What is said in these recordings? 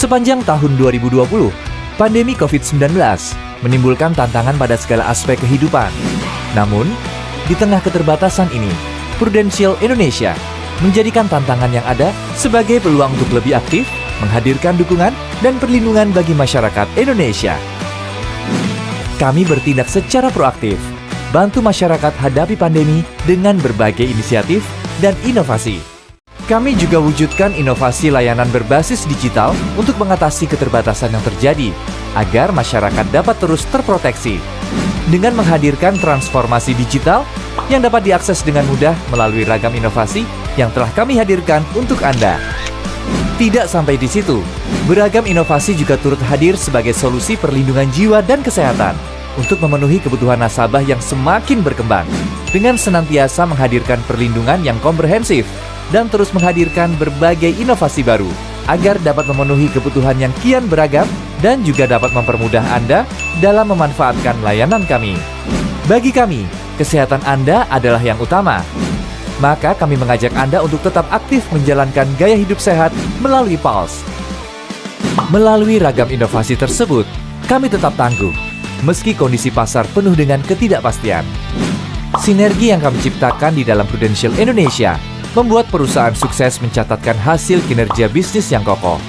Sepanjang tahun 2020, pandemi COVID-19 menimbulkan tantangan pada segala aspek kehidupan. Namun, di tengah keterbatasan ini, Prudential Indonesia menjadikan tantangan yang ada sebagai peluang untuk lebih aktif, menghadirkan dukungan dan perlindungan bagi masyarakat Indonesia. Kami bertindak secara proaktif, bantu masyarakat hadapi pandemi dengan berbagai inisiatif dan inovasi. Kami juga wujudkan inovasi layanan berbasis digital untuk mengatasi keterbatasan yang terjadi, agar masyarakat dapat terus terproteksi. Dengan menghadirkan transformasi digital yang dapat diakses dengan mudah melalui ragam inovasi yang telah kami hadirkan untuk Anda. Tidak sampai di situ, beragam inovasi juga turut hadir sebagai solusi perlindungan jiwa dan kesehatan untuk memenuhi kebutuhan nasabah yang semakin berkembang, dengan senantiasa menghadirkan perlindungan yang komprehensif dan terus menghadirkan berbagai inovasi baru agar dapat memenuhi kebutuhan yang kian beragam dan juga dapat mempermudah Anda dalam memanfaatkan layanan kami. Bagi kami, kesehatan Anda adalah yang utama. Maka kami mengajak Anda untuk tetap aktif menjalankan gaya hidup sehat melalui Pulse. Melalui ragam inovasi tersebut, kami tetap tangguh, meski kondisi pasar penuh dengan ketidakpastian. Sinergi yang kami ciptakan di dalam Prudential Indonesia membuat perusahaan sukses mencatatkan hasil kinerja bisnis yang kokoh.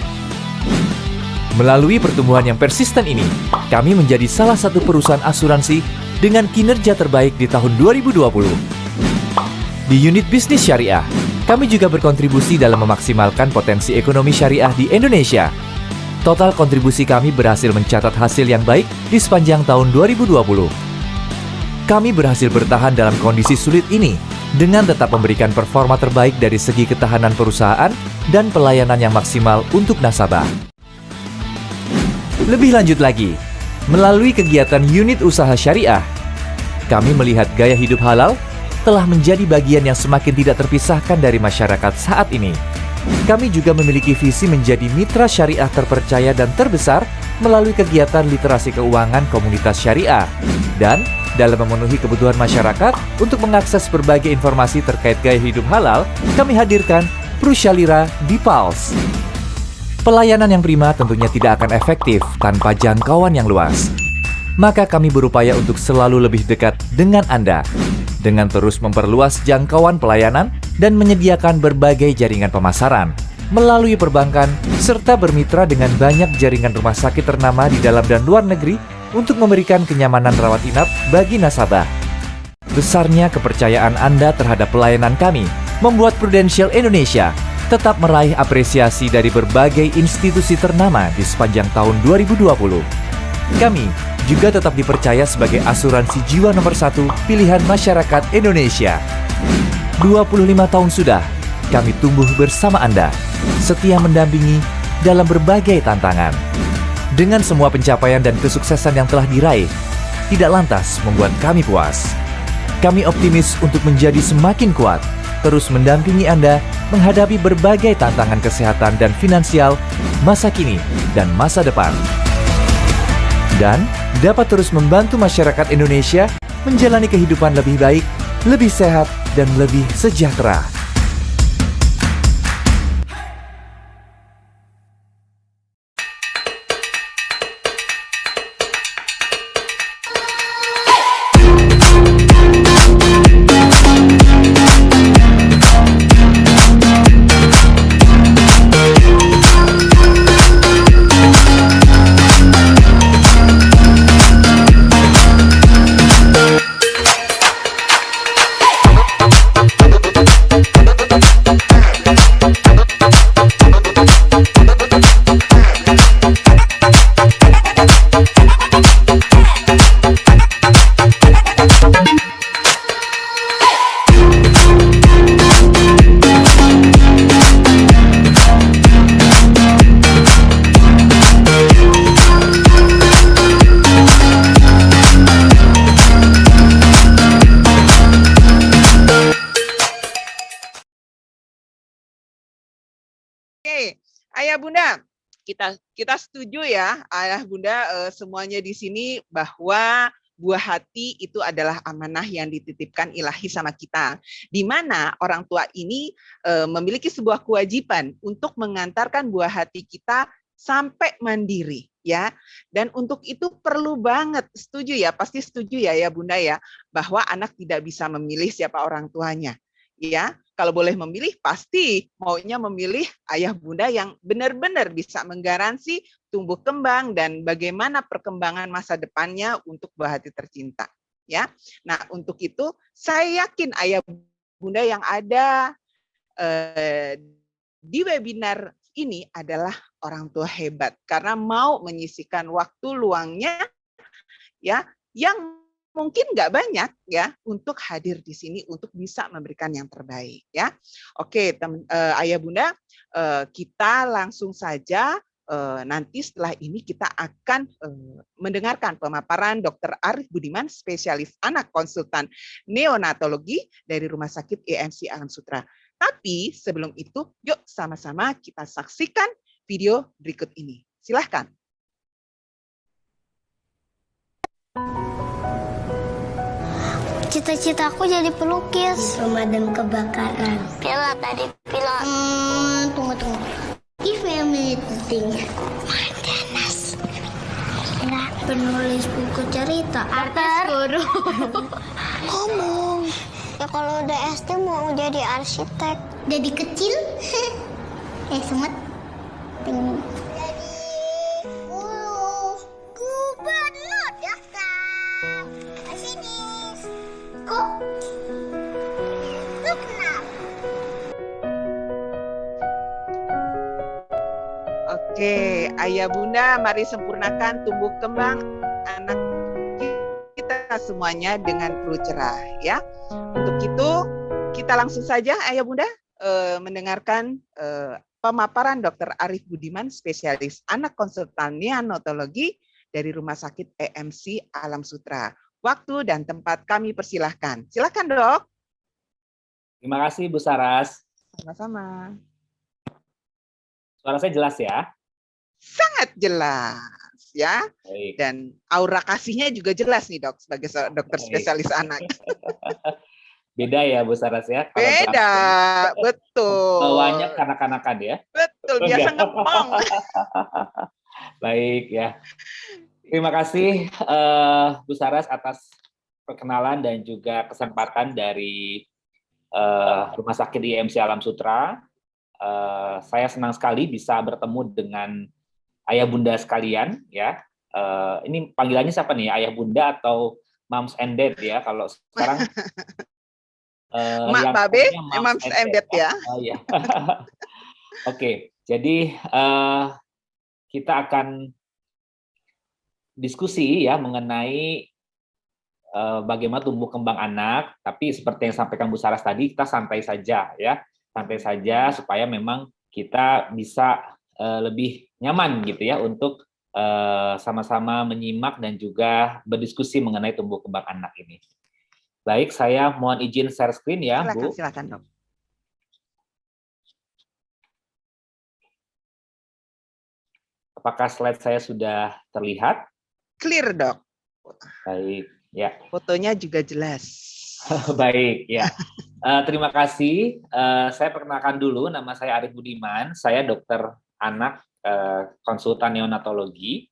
Melalui pertumbuhan yang persisten ini, kami menjadi salah satu perusahaan asuransi dengan kinerja terbaik di tahun 2020. Di unit bisnis syariah, kami juga berkontribusi dalam memaksimalkan potensi ekonomi syariah di Indonesia. Total kontribusi kami berhasil mencatat hasil yang baik di sepanjang tahun 2020. Kami berhasil bertahan dalam kondisi sulit ini dengan tetap memberikan performa terbaik dari segi ketahanan perusahaan dan pelayanan yang maksimal untuk nasabah. Lebih lanjut lagi, melalui kegiatan unit usaha syariah, kami melihat gaya hidup halal telah menjadi bagian yang semakin tidak terpisahkan dari masyarakat saat ini. Kami juga memiliki visi menjadi mitra syariah terpercaya dan terbesar melalui kegiatan literasi keuangan komunitas syariah. Dan dalam memenuhi kebutuhan masyarakat untuk mengakses berbagai informasi terkait gaya hidup halal, kami hadirkan Prusyalira di Pulse. Pelayanan yang prima tentunya tidak akan efektif tanpa jangkauan yang luas. Maka kami berupaya untuk selalu lebih dekat dengan Anda, dengan terus memperluas jangkauan pelayanan dan menyediakan berbagai jaringan pemasaran melalui perbankan, serta bermitra dengan banyak jaringan rumah sakit ternama di dalam dan luar negeri untuk memberikan kenyamanan rawat inap bagi nasabah. Besarnya kepercayaan Anda terhadap pelayanan kami membuat Prudential Indonesia tetap meraih apresiasi dari berbagai institusi ternama di sepanjang tahun 2020. Kami juga tetap dipercaya sebagai asuransi jiwa nomor 1 pilihan masyarakat Indonesia. 25 tahun sudah kami tumbuh bersama Anda, setia mendampingi dalam berbagai tantangan. Dengan semua pencapaian dan kesuksesan yang telah diraih, tidak lantas membuat kami puas. Kami optimis untuk menjadi semakin kuat, terus mendampingi Anda menghadapi berbagai tantangan kesehatan dan finansial masa kini dan masa depan. Dan dapat terus membantu masyarakat Indonesia menjalani kehidupan lebih baik, lebih sehat, dan lebih sejahtera. Ayah Bunda, kita setuju ya, Ayah Bunda, semuanya di sini bahwa buah hati itu adalah amanah yang dititipkan ilahi sama kita. Di mana orang tua ini memiliki sebuah kewajiban untuk mengantarkan buah hati kita sampai mandiri ya. Dan untuk itu perlu banget, setuju ya, pasti setuju ya Bunda ya, bahwa anak tidak bisa memilih siapa orang tuanya. Ya, kalau boleh memilih pasti maunya memilih ayah bunda yang benar-benar bisa menggaransi tumbuh kembang dan bagaimana perkembangan masa depannya untuk buah hati tercinta. Ya, nah untuk itu saya yakin ayah bunda yang ada di webinar ini adalah orang tua hebat karena mau menyisihkan waktu luangnya ya yang mungkin nggak banyak ya untuk hadir di sini untuk bisa memberikan yang terbaik ya. Oke, ayah bunda, kita langsung saja nanti setelah ini kita akan mendengarkan pemaparan Dr. Arif Budiman, spesialis anak konsultan neonatologi dari Rumah Sakit EMC Alam Sutra. Tapi sebelum itu, yuk sama-sama kita saksikan video berikut ini. Silahkan. Cita-citaku jadi pelukis. Pemadam kebakaran. Pilot tadi, pilot. Tunggu. Give me a minute to think. Maintenance. Enggak, penulis buku cerita. Artis guru. Ngomong. Ya kalau udah SD mau jadi arsitek. Jadi kecil. Semut. Jadi gubernur dokter. Sini. Kok? Lu kenapa? Oke, ayah bunda, mari sempurnakan tumbuh kembang anak kita semuanya dengan peluh cerah ya. Untuk itu kita langsung saja ayah bunda mendengarkan pemaparan Dr. Arif Budiman, spesialis anak konsultan neonatologi dari Rumah Sakit EMC Alam Sutra. Waktu dan tempat kami persilahkan. Silahkan dok. Terima kasih Bu Saras. Sama-sama. Suara saya jelas ya? Sangat jelas ya. Baik. Dan aura kasihnya juga jelas nih dok sebagai dokter spesialis anak. Beda ya Bu Saras ya? Kalau Beda, betul. bawahnya kanak-kanakan ya? Betul, biasa ngepong. Baik ya. Terima kasih Bu Saras atas perkenalan dan juga kesempatan dari Rumah Sakit IMC Alam Sutra. Saya senang sekali bisa bertemu dengan ayah bunda sekalian ya. Ini panggilannya siapa nih? Ayah bunda atau moms and dad ya? Kalau sekarang Mak Babe, moms and dad ya. Oh iya. Oke, jadi kita akan diskusi ya mengenai bagaimana tumbuh kembang anak, tapi seperti yang sampaikan Bu Saras tadi, kita santai saja ya, santai saja supaya memang kita bisa lebih nyaman gitu ya untuk sama-sama menyimak dan juga berdiskusi mengenai tumbuh kembang anak ini. Baik, saya mohon izin share screen ya, Silakan, Bu. silakan dok. Apakah slide saya sudah terlihat? Clear dok. Baik, ya. Fotonya juga jelas. Baik, ya. Terima kasih. Saya perkenalkan dulu, nama saya Arif Budiman. Saya dokter anak konsultan neonatologi.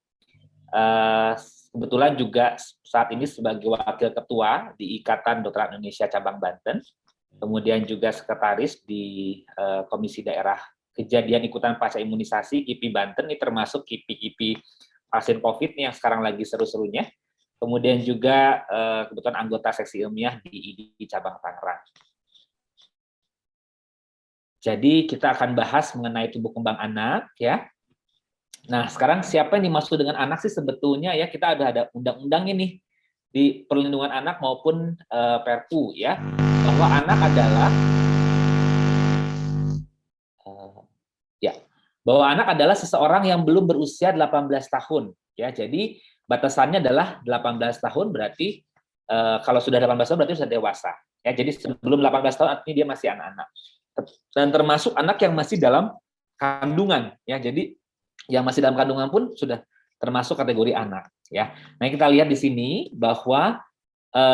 Kebetulan juga saat ini sebagai wakil ketua di Ikatan Dokter Indonesia Cabang Banten. Kemudian juga sekretaris di Komisi Daerah Kejadian Ikutan Pasca Imunisasi KIPI Banten. Ini termasuk KIPI-KIPI pasien COVID yang sekarang lagi seru-serunya. Kemudian juga kebetulan anggota seksi ilmiah di IDI Cabang Tangerang. Jadi kita akan bahas mengenai tumbuh kembang anak ya. Nah, sekarang siapa yang dimaksud dengan anak sih sebetulnya ya? Kita ada undang-undang ini di perlindungan anak maupun Perpu ya, bahwa anak adalah bahwa anak adalah seseorang yang belum berusia 18 tahun ya. Jadi batasannya adalah 18 tahun berarti kalau sudah 18 tahun berarti sudah dewasa. Ya, jadi sebelum 18 tahun artinya dia masih anak-anak. Dan termasuk anak yang masih dalam kandungan ya. Jadi yang masih dalam kandungan pun sudah termasuk kategori anak ya. Nah, kita lihat di sini bahwa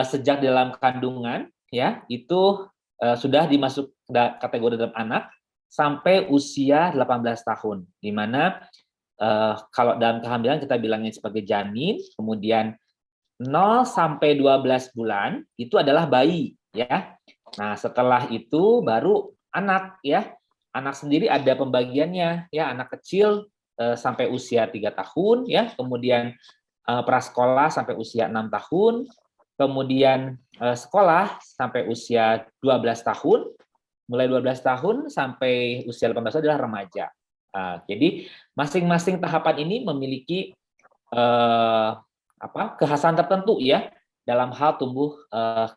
sejak dalam kandungan ya itu sudah dimasuk kategori dalam anak sampai usia 18 tahun, di mana Kalau dalam kehamilan kita bilangnya sebagai janin, kemudian 0 sampai 12 bulan itu adalah bayi, ya. Nah, setelah itu baru anak, ya. Anak sendiri ada pembagiannya, ya. Anak kecil sampai usia 3 tahun, ya. Kemudian prasekolah sampai usia 6 tahun, kemudian sekolah sampai usia 12 tahun, mulai 12 tahun sampai usia 18 tahun adalah remaja. Jadi masing-masing tahapan ini memiliki kekhasan tertentu, ya, dalam hal tumbuh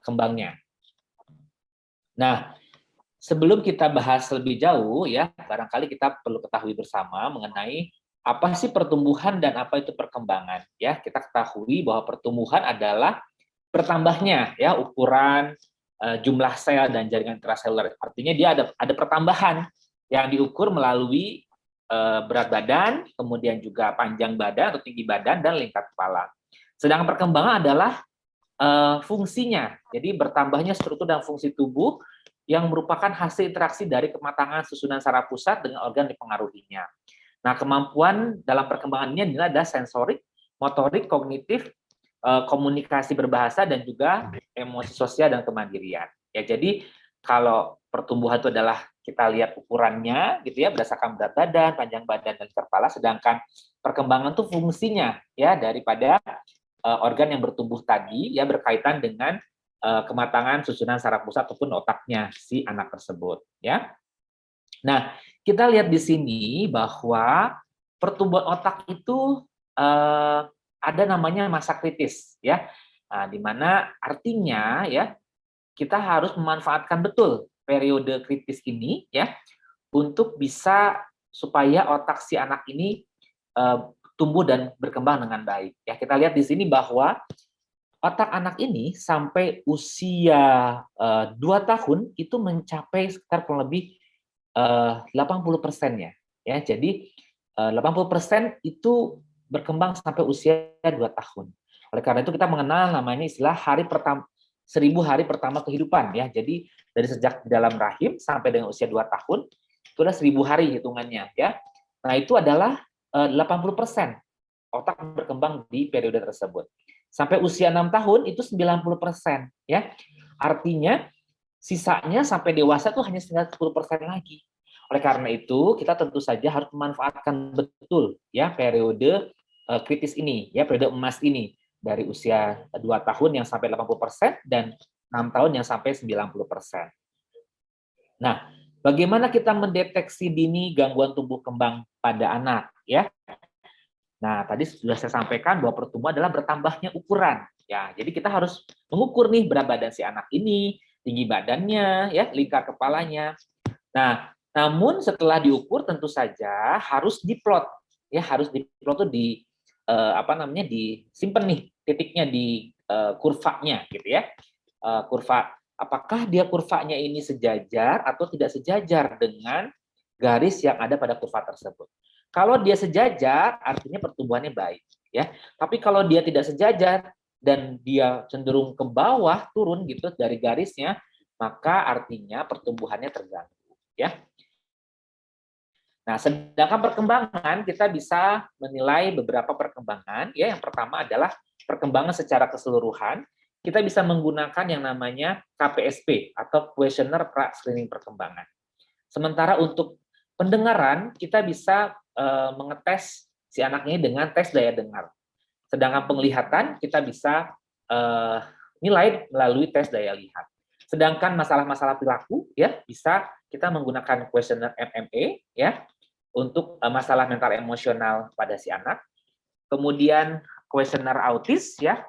kembangnya. Nah, sebelum kita bahas lebih jauh, ya, barangkali kita perlu ketahui bersama mengenai apa sih pertumbuhan dan apa itu perkembangan, ya. Kita ketahui bahwa pertumbuhan adalah bertambahnya, ya, ukuran, jumlah sel dan jaringan intraseluler. Artinya dia ada pertambahan yang diukur melalui berat badan, kemudian juga panjang badan atau tinggi badan dan lingkar kepala. Sedangkan perkembangan adalah fungsinya, jadi bertambahnya struktur dan fungsi tubuh yang merupakan hasil interaksi dari kematangan susunan saraf pusat dengan organ dipengaruhinya. Nah, kemampuan dalam perkembangan ini adalah sensorik, motorik, kognitif, komunikasi berbahasa, dan juga emosi sosial dan kemandirian. Ya, jadi kalau pertumbuhan itu adalah kita lihat ukurannya, gitu ya, berdasarkan berat badan, panjang badan, dan kepala. Sedangkan perkembangan itu fungsinya, ya, daripada organ yang bertumbuh tadi, ya, berkaitan dengan kematangan susunan saraf pusat ataupun otaknya si anak tersebut, ya. Nah, kita lihat di sini bahwa pertumbuhan otak itu ada namanya masa kritis, ya. Nah, di mana artinya, ya, kita harus memanfaatkan betul periode kritis ini, ya, untuk bisa supaya otak si anak ini tumbuh dan berkembang dengan baik. Ya, kita lihat di sini bahwa otak anak ini sampai usia 2 tahun itu mencapai sekitar kurang lebih 80%-nya. Ya, jadi 80% itu berkembang sampai usia 2 tahun. Oleh karena itu kita mengenal namanya istilah hari pertama 1000 hari pertama kehidupan, ya. Jadi dari sejak di dalam rahim sampai dengan usia 2 tahun itu ada 1000 hari hitungannya, ya. Nah, itu adalah 80% otak berkembang di periode tersebut. Sampai usia 6 tahun itu 90%, ya. Artinya sisanya sampai dewasa itu hanya tinggal 10% lagi. Oleh karena itu, kita tentu saja harus memanfaatkan betul, ya, periode kritis ini, ya, periode emas ini dari usia 2 tahun yang sampai 80% dan 6 tahun yang sampai 90%. Nah, bagaimana kita mendeteksi dini gangguan tumbuh kembang pada anak, ya? Nah, tadi sudah saya sampaikan bahwa pertumbuhan adalah bertambahnya ukuran, ya. Jadi kita harus mengukur nih berat badan si anak ini, tinggi badannya, ya, lingkar kepalanya. Nah, namun setelah diukur tentu saja harus diplot, ya, harus diplot tuh disimpan nih titiknya di kurvanya, gitu ya. Kurva, apakah dia kurvanya ini sejajar atau tidak sejajar dengan garis yang ada pada kurva tersebut. Kalau dia sejajar, artinya pertumbuhannya baik, ya. Tapi kalau dia tidak sejajar dan dia cenderung ke bawah, turun gitu dari garisnya, maka artinya pertumbuhannya terganggu, ya. Nah, sedangkan perkembangan kita bisa menilai beberapa perkembangan, ya. Yang pertama adalah perkembangan secara keseluruhan. Kita bisa menggunakan yang namanya KPSP atau Questionnaire Pra-Screening Perkembangan. Sementara untuk pendengaran, kita bisa mengetes si anak ini dengan tes daya dengar. Sedangkan penglihatan kita bisa nilai melalui tes daya lihat. Sedangkan masalah-masalah perilaku, ya, bisa kita menggunakan kuesioner MMA, ya, untuk masalah mental emosional pada si anak. Kemudian kuesioner autis, ya,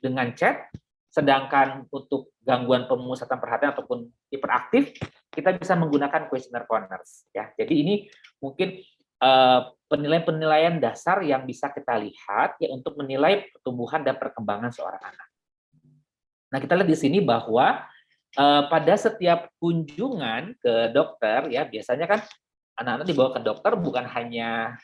dengan chat. Sedangkan untuk gangguan pemusatan perhatian ataupun hiperaktif, kita bisa menggunakan kuesioner Conners, ya. Jadi ini mungkin penilaian-penilaian dasar yang bisa kita lihat, ya, untuk menilai pertumbuhan dan perkembangan seorang anak. Nah, kita lihat di sini bahwa pada setiap kunjungan ke dokter, ya, biasanya kan anak-anak dibawa ke dokter bukan hanya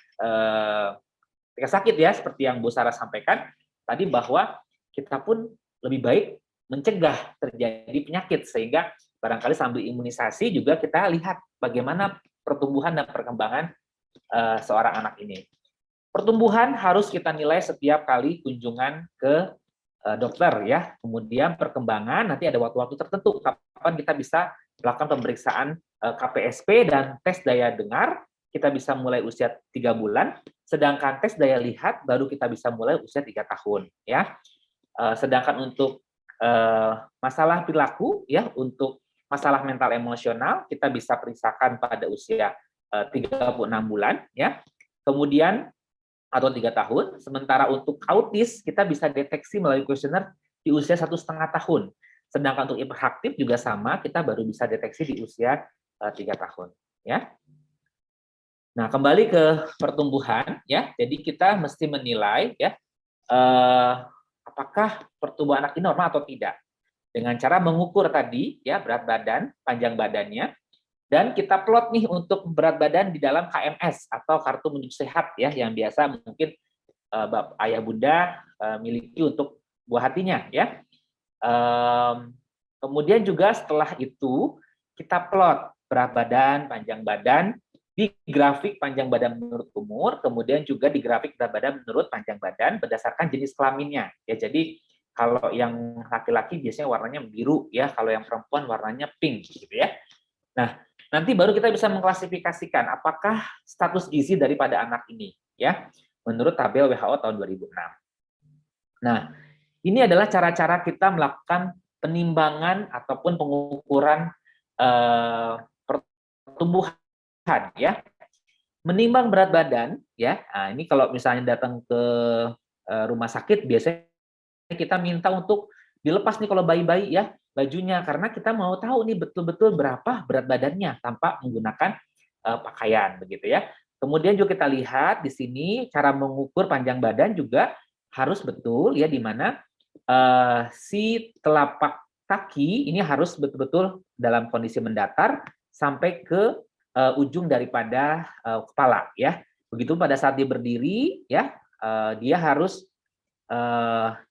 ketika sakit, ya, seperti yang Bu Sarah sampaikan tadi, bahwa kita pun lebih baik mencegah terjadi penyakit, sehingga barangkali sambil imunisasi juga kita lihat bagaimana pertumbuhan dan perkembangan seorang anak ini. Pertumbuhan harus kita nilai setiap kali kunjungan ke dokter ya. Kemudian perkembangan nanti ada waktu-waktu tertentu kapan kita bisa melakukan pemeriksaan KPSP dan tes daya dengar. Kita bisa mulai usia 3 bulan, sedangkan tes daya lihat baru kita bisa mulai usia 3 tahun ya. Sedangkan untuk masalah perilaku ya, untuk masalah mental emosional kita bisa periksakan pada usia 36 bulan ya. Kemudian atau 3 tahun, sementara untuk autis kita bisa deteksi melalui kuesioner di usia 1,5 tahun. Sedangkan untuk hiperaktif juga sama, kita baru bisa deteksi di usia 3 tahun. Ya. Nah, kembali ke pertumbuhan, ya. Jadi kita mesti menilai, ya, apakah pertumbuhan anak ini normal atau tidak. Dengan cara mengukur tadi, ya, berat badan, panjang badannya, dan kita plot nih untuk berat badan di dalam KMS atau kartu menuju sehat ya, yang biasa mungkin ayah bunda miliki untuk buah hatinya ya. Kemudian juga setelah itu kita plot berat badan, panjang badan di grafik panjang badan menurut umur, kemudian juga di grafik berat badan menurut panjang badan berdasarkan jenis kelaminnya ya. Jadi kalau yang laki-laki biasanya warnanya biru ya, kalau yang perempuan warnanya pink gitu ya. Nah, nanti baru kita bisa mengklasifikasikan apakah status gizi daripada anak ini ya menurut tabel WHO tahun 2006. Nah, ini adalah cara-cara kita melakukan penimbangan ataupun pengukuran pertumbuhan ya. Menimbang berat badan ya. Nah, ini kalau misalnya datang ke rumah sakit biasanya kita minta untuk dilepas nih kalau bayi-bayi ya bajunya, karena kita mau tahu nih betul-betul berapa berat badannya tanpa menggunakan pakaian begitu ya. Kemudian juga kita lihat di sini cara mengukur panjang badan juga harus betul ya, di mana si telapak kaki ini harus betul-betul dalam kondisi mendatar sampai ke ujung daripada kepala ya. Begitu pada saat dia berdiri ya, dia harus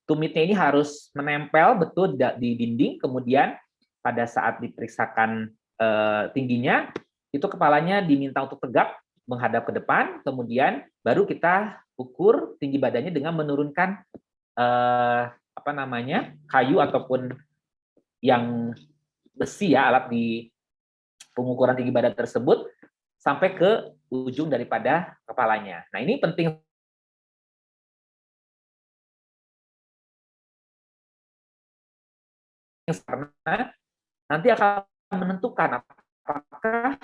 tumitnya ini harus menempel betul di dinding, kemudian pada saat diperiksakan tingginya, itu kepalanya diminta untuk tegak menghadap ke depan, kemudian baru kita ukur tinggi badannya dengan menurunkan kayu ataupun yang besi ya, alat di pengukuran tinggi badan tersebut sampai ke ujung daripada kepalanya. Nah, ini penting karena nanti akan menentukan apakah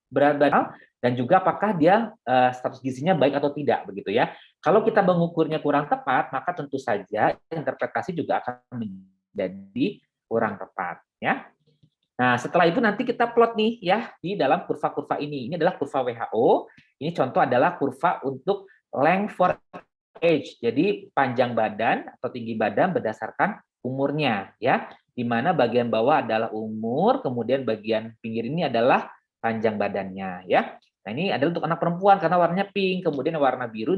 berat badan dan juga apakah dia status gizinya baik atau tidak begitu ya. Kalau kita mengukurnya kurang tepat, maka tentu saja interpretasi juga akan menjadi kurang tepat ya. Nah, setelah itu nanti kita plot nih ya di dalam kurva-kurva ini. Ini adalah kurva WHO. Ini contoh adalah kurva untuk length for age. Jadi panjang badan atau tinggi badan berdasarkan umurnya ya. Di mana bagian bawah adalah umur, kemudian bagian pinggir ini adalah panjang badannya ya. Nah, ini adalah untuk anak perempuan karena warnanya pink, kemudian warna biru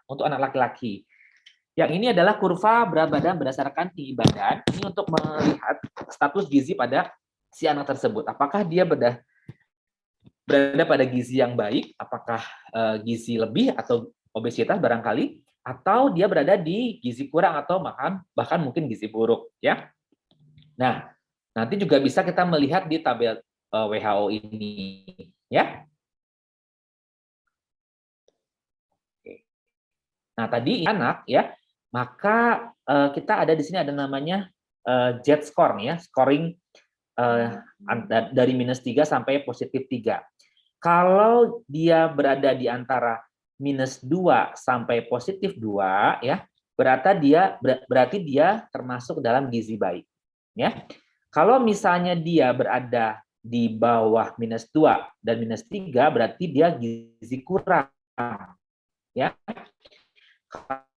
untuk anak laki-laki. Yang ini adalah kurva berat badan berdasarkan tinggi badan. Ini untuk melihat status gizi pada si anak tersebut. Apakah dia berada pada gizi yang baik, apakah gizi lebih atau obesitas barangkali, atau dia berada di gizi kurang atau bahkan mungkin gizi buruk ya. Nah, nanti juga bisa kita melihat di tabel WHO ini ya. Nah, tadi anak ya, maka kita ada di sini ada namanya Z-score nih ya, scoring dari -3 sampai +3. Kalau dia berada di antara -2 sampai +2 ya, berarti dia termasuk dalam gizi baik ya. Kalau misalnya dia berada di bawah -2 dan -3 berarti dia gizi kurang ya.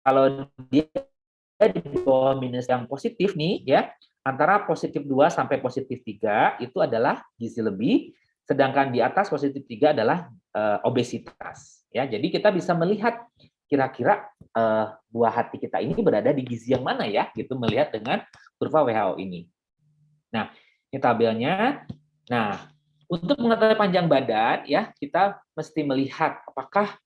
Kalau dia di bawah minus yang positif nih ya, antara +2 sampai +3 itu adalah gizi lebih, sedangkan di atas +3 adalah obesitas ya. Jadi kita bisa melihat kira-kira buah hati kita ini berada di gizi yang mana ya, gitu melihat dengan kurva WHO ini. Nah, ini tabelnya. Nah, Untuk mengetahui panjang badan, ya kita mesti melihat apakah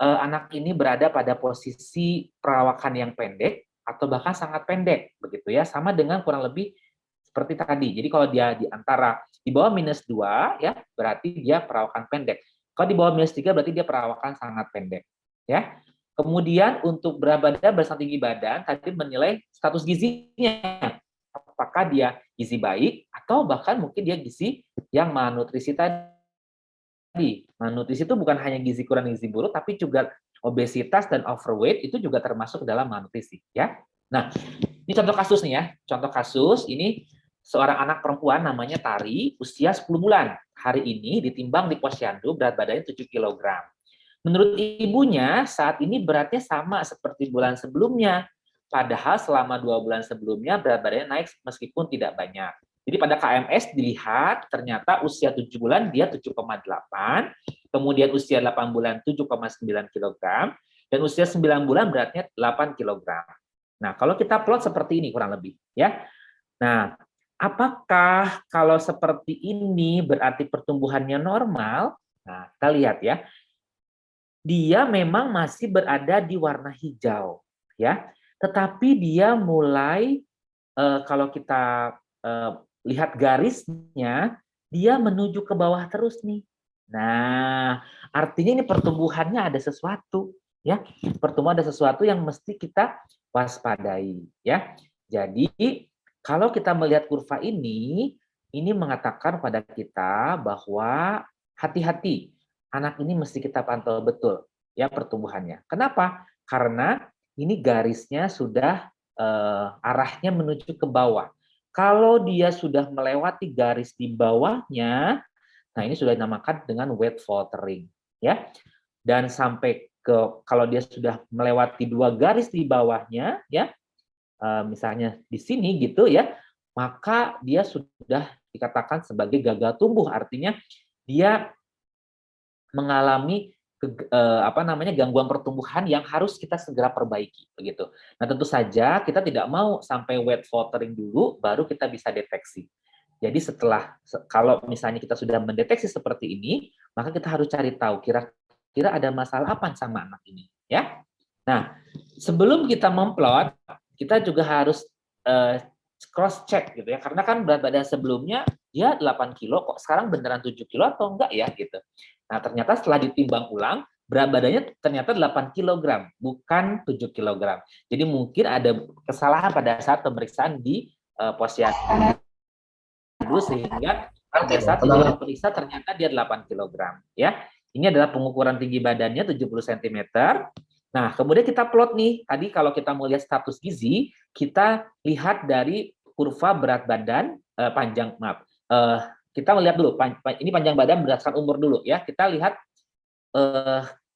anak ini berada pada posisi perawakan yang pendek atau bahkan sangat pendek, begitu ya, sama dengan kurang lebih seperti tadi. Jadi kalau dia di bawah -2, ya berarti dia perawakan pendek. Kalau di bawah -3 berarti dia perawakan sangat pendek, ya. Kemudian untuk berat badan berdasarkan tinggi badan tadi menilai status gizinya, apakah dia gizi baik atau bahkan mungkin dia gizi yang malnutrisi tadi. Malnutrisi itu bukan hanya gizi kurang, gizi buruk, tapi juga obesitas dan overweight itu juga termasuk dalam malnutrisi, ya. Nah, ini contoh kasus nih ya. Contoh kasus ini seorang anak perempuan namanya Tari, usia 10 bulan. Hari ini ditimbang di posyandu, berat badannya 7 kg. Menurut ibunya, saat ini beratnya sama seperti bulan sebelumnya. Padahal selama 2 bulan sebelumnya berat badannya naik meskipun tidak banyak. Jadi pada KMS dilihat ternyata usia 7 bulan dia 7,8, kemudian usia 8 bulan 7,9 kg, dan usia 9 bulan beratnya 8 kg. Nah, kalau kita plot seperti ini kurang lebih, ya. Nah, apakah kalau seperti ini berarti pertumbuhannya normal? Nah, kita lihat ya. Dia memang masih berada di warna hijau, ya. Tetapi dia mulai kalau kita lihat garisnya, dia menuju ke bawah terus nih. Nah, artinya ini pertumbuhannya ada sesuatu, ya. Pertumbuhan ada sesuatu yang mesti kita waspadai, ya. Jadi kalau kita melihat kurva ini mengatakan pada kita bahwa hati-hati, anak ini mesti kita pantau betul ya pertumbuhannya. Kenapa? Karena ini garisnya sudah arahnya menuju ke bawah. Kalau dia sudah melewati garis di bawahnya, nah ini sudah dinamakan dengan wet faltering, ya. Dan sampai ke kalau dia sudah melewati 2 garis di bawahnya, ya, misalnya di sini gitu ya, maka dia sudah dikatakan sebagai gagal tumbuh. Artinya dia mengalami gangguan pertumbuhan yang harus kita segera perbaiki begitu. Nah, tentu saja kita tidak mau sampai wet faltering dulu baru kita bisa deteksi. Jadi kalau misalnya kita sudah mendeteksi seperti ini, maka kita harus cari tahu kira-kira ada masalah apa sama anak ini, ya. Nah, sebelum kita memplot, kita juga harus cross check gitu ya. Karena kan berat badan sebelumnya dia 8 kilo, kok sekarang beneran 7 kilo atau enggak ya gitu. Nah, ternyata setelah ditimbang ulang, berat badannya ternyata 8 kg, bukan 7 kg. Jadi mungkin ada kesalahan pada saat pemeriksaan di posyandu sehingga pada saat diperiksa ternyata dia 8 kg. Ya, ini adalah pengukuran tinggi badannya 70 cm. Nah, kemudian kita plot nih. Tadi kalau kita mau lihat status gizi, kita lihat dari kurva berat badan kita melihat dulu, ini panjang badan berdasarkan umur dulu ya. Kita lihat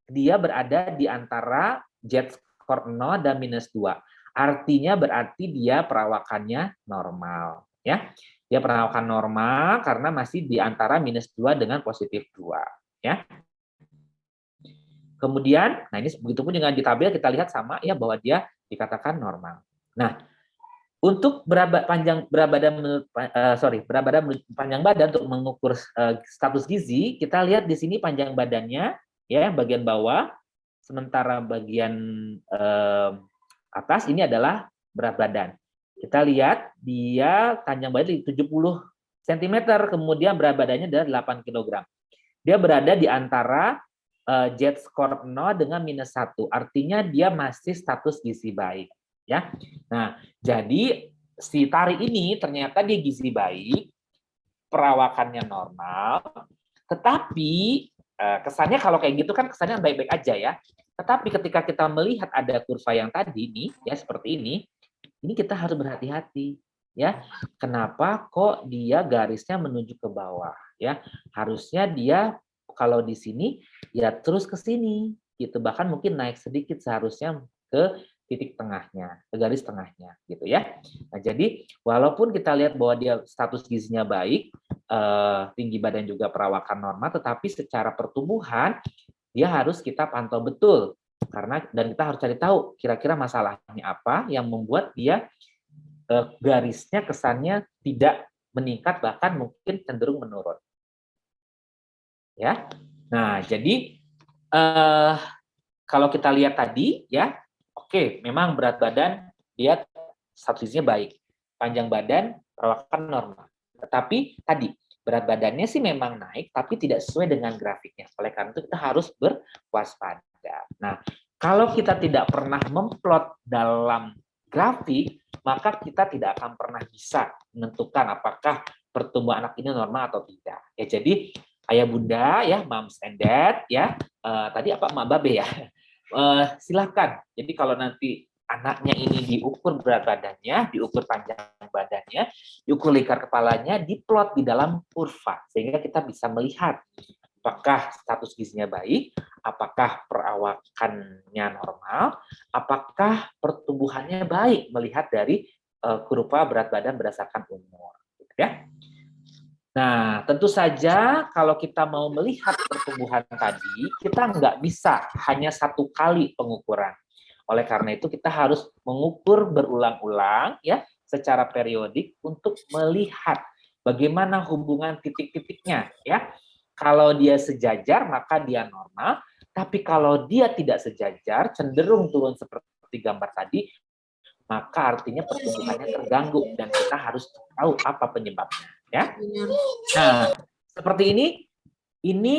dia berada di antara Z-score 0 dan -2. Artinya berarti dia perawakannya normal ya. Dia perawakan normal karena masih di antara -2 dengan +2 ya. Kemudian, nah ini begitupun dengan di tabel kita lihat sama ya bahwa dia dikatakan normal. Nah, untuk berat badan panjang badan untuk mengukur status gizi, kita lihat di sini panjang badannya ya bagian bawah, sementara bagian atas ini adalah berat badan. Kita lihat dia panjang badan 70 cm, kemudian berat badannya adalah 8 kg. Dia berada di antara Z-score 0 dengan -1, artinya dia masih status gizi baik. Ya, nah jadi si Tari ini ternyata dia gizi baik, perawakannya normal, tetapi kesannya kalau kayak gitu kan kesannya baik-baik aja ya. Tetapi ketika kita melihat ada kurva yang tadi nih ya seperti ini kita harus berhati-hati ya. Kenapa kok dia garisnya menuju ke bawah ya? Harusnya dia kalau di sini ya terus ke sini gitu, bahkan mungkin naik sedikit seharusnya ke titik tengahnya, ke garis tengahnya gitu ya. Nah, jadi walaupun kita lihat bahwa dia status gizinya baik, tinggi badan juga perawakan normal, tetapi secara pertumbuhan dia harus kita pantau betul dan kita harus cari tahu kira-kira masalahnya apa yang membuat dia garisnya kesannya tidak meningkat bahkan mungkin cenderung menurun. ya. Nah, jadi kalau kita lihat tadi ya, oke, memang berat badan dia status gizinya baik, panjang badan, perawakan normal. Tetapi tadi berat badannya sih memang naik, tapi tidak sesuai dengan grafiknya. Oleh karena itu kita harus berwaspada. Nah, kalau kita tidak pernah memplot dalam grafik, maka kita tidak akan pernah bisa menentukan apakah pertumbuhan anak ini normal atau tidak. Ya, jadi ayah bunda ya, moms and dad ya, tadi apa mak babe ya, silakan. Jadi kalau nanti anaknya ini diukur berat badannya, diukur panjang badannya, diukur lingkar kepalanya, diplot di dalam kurva sehingga kita bisa melihat apakah status gizinya baik, apakah perawakannya normal, apakah pertumbuhannya baik melihat dari kurva berat badan berdasarkan umur, gitu ya. Nah, tentu saja kalau kita mau melihat pertumbuhan tadi, kita nggak bisa hanya satu kali pengukuran. Oleh karena itu kita harus mengukur berulang-ulang ya secara periodik untuk melihat bagaimana hubungan titik-titiknya ya. Kalau dia sejajar maka dia normal, tapi kalau dia tidak sejajar cenderung turun seperti gambar tadi, maka artinya pertumbuhannya terganggu dan kita harus tahu apa penyebabnya ya. Nah, seperti ini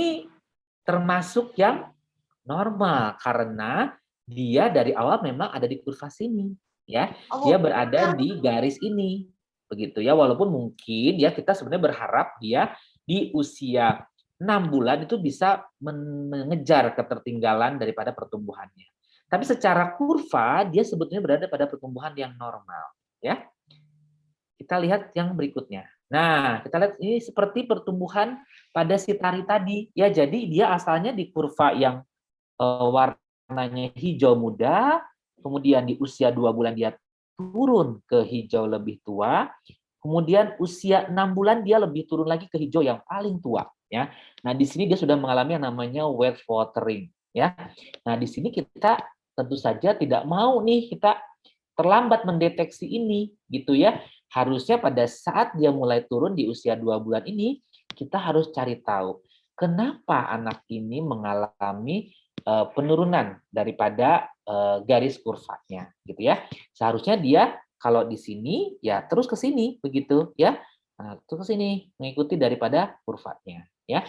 termasuk yang normal karena dia dari awal memang ada di kurva sini ya. Dia berada di garis ini. Begitu ya, walaupun mungkin ya kita sebenarnya berharap dia di usia 6 bulan itu bisa mengejar ketertinggalan daripada pertumbuhannya. Tapi secara kurva dia sebetulnya berada pada pertumbuhan yang normal ya. Kita lihat yang berikutnya. Nah, kita lihat ini seperti pertumbuhan pada si Tari tadi ya. Jadi dia asalnya di kurva yang warnanya hijau muda, kemudian di usia 2 bulan dia turun ke hijau lebih tua, kemudian usia 6 bulan dia lebih turun lagi ke hijau yang paling tua ya. Nah, di sini dia sudah mengalami yang namanya wet watering ya. Nah, di sini kita tentu saja tidak mau nih kita terlambat mendeteksi ini gitu ya. Harusnya pada saat dia mulai turun di usia 2 bulan ini, kita harus cari tahu kenapa anak ini mengalami penurunan daripada garis kurvanya gitu ya. Seharusnya dia kalau di sini ya terus ke sini begitu ya. Nah, terus ke sini mengikuti daripada kurvanya ya.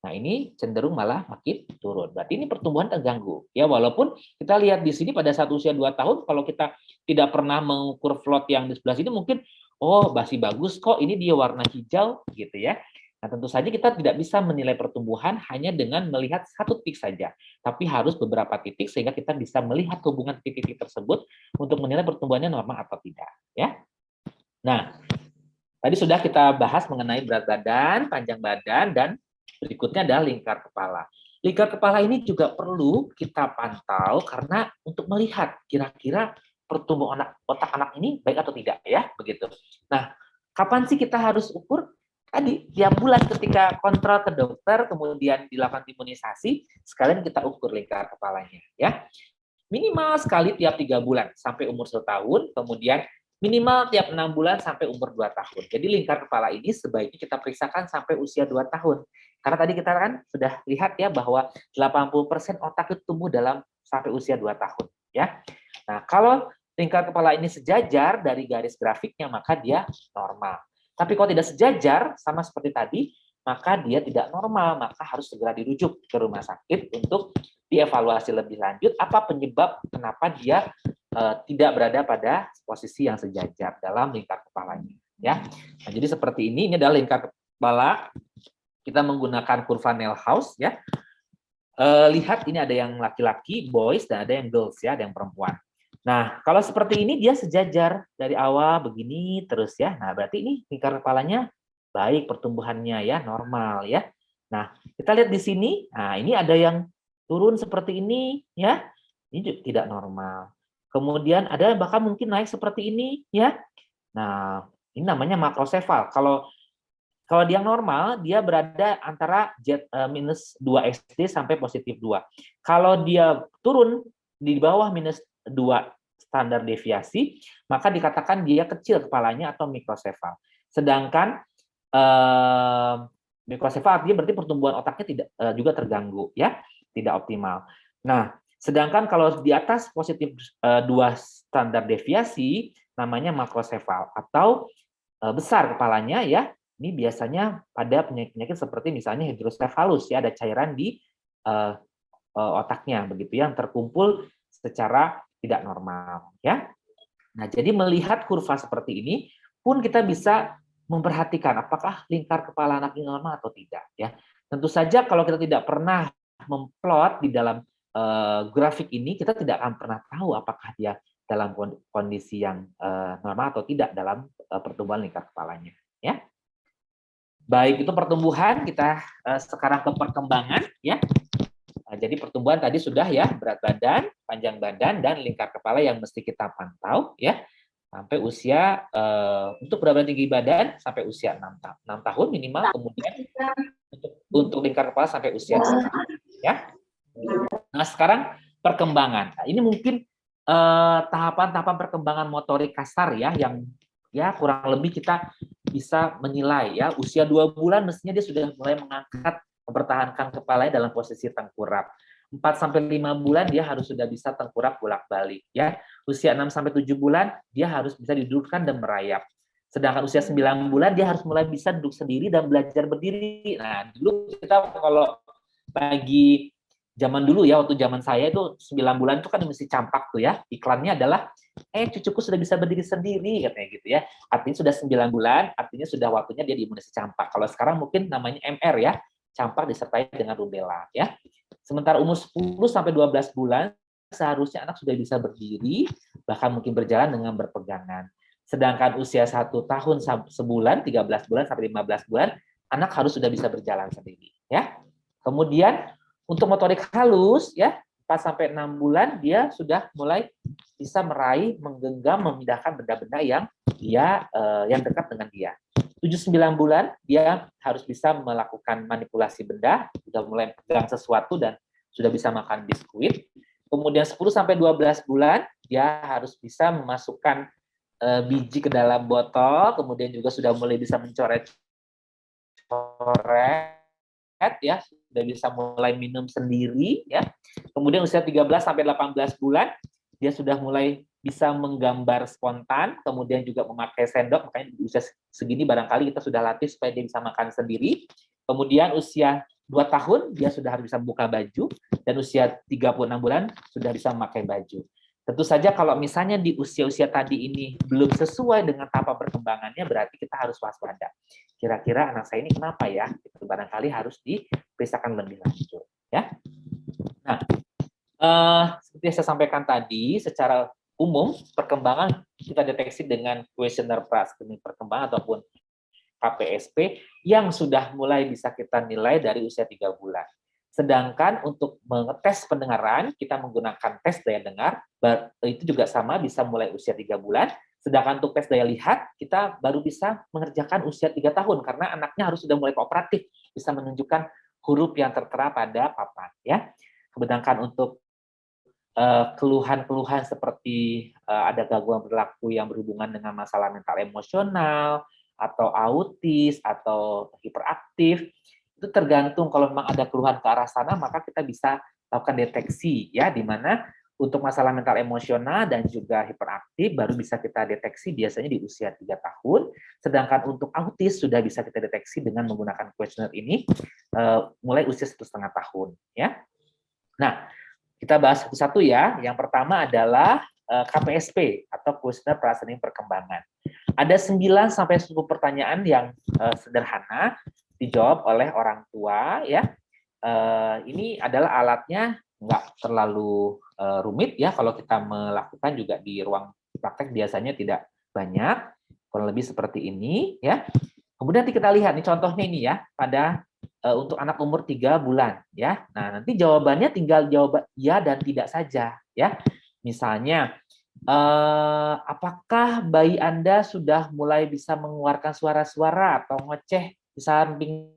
Nah, ini cenderung malah makin turun. Berarti ini pertumbuhan terganggu. Ya, walaupun kita lihat di sini pada saat usia 2 tahun kalau kita tidak pernah mengukur float yang di sebelah sini mungkin oh, masih bagus kok ini dia warna hijau gitu ya. Nah, tentu saja kita tidak bisa menilai pertumbuhan hanya dengan melihat satu titik saja, tapi harus beberapa titik sehingga kita bisa melihat hubungan titik-titik tersebut untuk menilai pertumbuhannya normal atau tidak, ya. Nah, tadi sudah kita bahas mengenai berat badan, panjang badan, dan berikutnya adalah lingkar kepala. Lingkar kepala ini juga perlu kita pantau karena untuk melihat kira-kira pertumbuhan otak anak ini baik atau tidak, ya, begitu. Nah, kapan sih kita harus ukur? Tadi tiap bulan ketika kontrol ke dokter kemudian dilakukan imunisasi sekalian kita ukur lingkar kepalanya ya minimal sekali tiap 3 bulan sampai umur 1 tahun kemudian minimal tiap 6 bulan sampai umur 2 tahun jadi lingkar kepala ini sebaiknya kita periksakan sampai usia 2 tahun karena tadi kita kan sudah lihat ya bahwa 80% otak itu tumbuh dalam sampai usia 2 tahun ya nah kalau lingkar kepala ini sejajar dari garis grafiknya maka dia normal. Tapi kalau tidak sejajar, sama seperti tadi, maka dia tidak normal, maka harus segera dirujuk ke rumah sakit untuk dievaluasi lebih lanjut apa penyebab kenapa dia tidak berada pada posisi yang sejajar dalam lingkar kepalanya. Ya, nah, jadi seperti ini adalah lingkar kepala. Kita menggunakan kurva Neilhaus. Ya, lihat ini ada yang laki-laki, boys, dan ada yang girls, ya, ada yang perempuan. Nah, kalau seperti ini dia sejajar dari awal begini terus ya. Nah, berarti ini lingkar kepalanya baik pertumbuhannya ya, normal ya. Nah, kita lihat di sini. Nah, ini ada yang turun seperti ini ya. Ini tidak normal. Kemudian ada bahkan mungkin naik seperti ini ya. Nah, ini namanya makrosefal. Kalau dia normal, dia berada antara minus 2 SD sampai positif 2. Kalau dia turun di bawah minus 2 standar deviasi, maka dikatakan dia kecil kepalanya atau mikrosefal. Sedangkan Mikrosefal artinya berarti pertumbuhan otaknya tidak juga terganggu, ya, tidak optimal. Nah, sedangkan kalau di atas positif 2 standar deviasi, namanya makrosefal atau besar kepalanya, ya. Ini biasanya pada penyakit-penyakit seperti misalnya hidrosefalus, ya, ada cairan di otaknya begitu yang terkumpul secara tidak normal, ya. Nah, jadi melihat kurva seperti ini pun kita bisa memperhatikan apakah lingkar kepala anak ini normal atau tidak, ya. Tentu saja kalau kita tidak pernah memplot di dalam grafik ini, kita tidak akan pernah tahu apakah dia dalam kondisi yang normal atau tidak dalam pertumbuhan lingkar kepalanya, ya. Baik, itu pertumbuhan. Kita sekarang ke perkembangan, ya. Nah, jadi pertumbuhan tadi sudah, ya, berat badan, panjang badan, dan lingkar kepala yang mesti kita pantau, ya, sampai usia untuk berat badan, tinggi badan sampai usia 6 tahun minimal, kemudian untuk lingkar kepala sampai usia 2 tahun, ya. Nah, sekarang perkembangan. Nah, ini mungkin tahapan-tahapan perkembangan motorik kasar, ya, yang ya kurang lebih kita bisa menilai, ya. Usia 2 bulan mestinya dia sudah mulai mengangkat, mempertahankan kepalanya dalam posisi tengkurap. 4-5 bulan dia harus sudah bisa tengkurap bolak-balik, ya. Usia 6-7 bulan dia harus bisa didudukkan dan merayap. Sedangkan usia 9 bulan dia harus mulai bisa duduk sendiri dan belajar berdiri. Nah, dulu kita kalau pagi zaman dulu, ya, waktu zaman saya itu 9 bulan itu kan mesti campak tuh, ya. Iklannya adalah cucuku sudah bisa berdiri sendiri, katanya gitu, ya. Artinya sudah 9 bulan, artinya sudah waktunya dia diimunisasi campak. Kalau sekarang mungkin namanya MR, ya. Campak disertai dengan rubella, ya. Sementara umur 10-12 bulan seharusnya anak sudah bisa berdiri, bahkan mungkin berjalan dengan berpegangan. Sedangkan usia 1 tahun sebulan, 13 bulan sampai 15 bulan, anak harus sudah bisa berjalan sendiri, ya. Kemudian untuk motorik halus, ya, 4-6 bulan dia sudah mulai bisa meraih, menggenggam, memindahkan benda-benda yang yang dekat dengan dia. 7-9 bulan dia harus bisa melakukan manipulasi benda, sudah mulai pegang sesuatu dan sudah bisa makan biskuit. Kemudian 10-12 bulan dia harus bisa memasukkan biji ke dalam botol, kemudian juga sudah mulai bisa mencoret, ya, sudah bisa mulai minum sendiri, ya. Kemudian usia 13-18 bulan dia sudah mulai bisa menggambar spontan, kemudian juga memakai sendok, makanya di usia segini barangkali kita sudah latih supaya dia bisa makan sendiri. Kemudian usia 2 tahun dia sudah harus bisa membuka baju, dan usia 36 bulan sudah bisa memakai baju. Tentu saja kalau misalnya di usia-usia tadi ini belum sesuai dengan tahap perkembangannya, berarti kita harus waspada. Kira-kira anak saya ini kenapa, ya? Itu barangkali harus diperiksakan lebih lanjut, ya. Nah, seperti yang saya sampaikan tadi, secara umum perkembangan kita deteksi dengan kuesioner pra-screening perkembangan ataupun KPSP yang sudah mulai bisa kita nilai dari usia 3 bulan. Sedangkan untuk mengetes pendengaran, kita menggunakan tes daya dengar, itu juga sama bisa mulai usia 3 bulan. Sedangkan untuk tes daya lihat, kita baru bisa mengerjakan usia 3 tahun, karena anaknya harus sudah mulai kooperatif, bisa menunjukkan huruf yang tertera pada papan, ya. Sedangkan untuk keluhan-keluhan seperti ada gangguan perilaku yang berhubungan dengan masalah mental emosional, atau autis, atau hiperaktif, itu tergantung. Kalau memang ada keluhan ke arah sana, maka kita bisa lakukan deteksi, ya, di mana untuk masalah mental emosional dan juga hiperaktif baru bisa kita deteksi biasanya di usia 3 tahun, sedangkan untuk autis sudah bisa kita deteksi dengan menggunakan kuesioner ini mulai usia 1,5 tahun, ya. Nah, kita bahas satu-satu, ya. Yang pertama adalah KPSP atau kuesioner pra-screening perkembangan. Ada 9-10 pertanyaan yang sederhana dijawab oleh orang tua, ya. Ini adalah alatnya nggak terlalu rumit, ya. Kalau kita melakukan juga di ruang praktek biasanya tidak banyak, kurang lebih seperti ini, ya. Kemudian nanti kita lihat nih contohnya ini, ya, pada untuk anak umur 3 bulan, ya. Nah, nanti jawabannya tinggal jawab ya dan tidak saja, ya. Misalnya, apakah bayi Anda sudah mulai bisa mengeluarkan suara-suara atau ngoceh di samping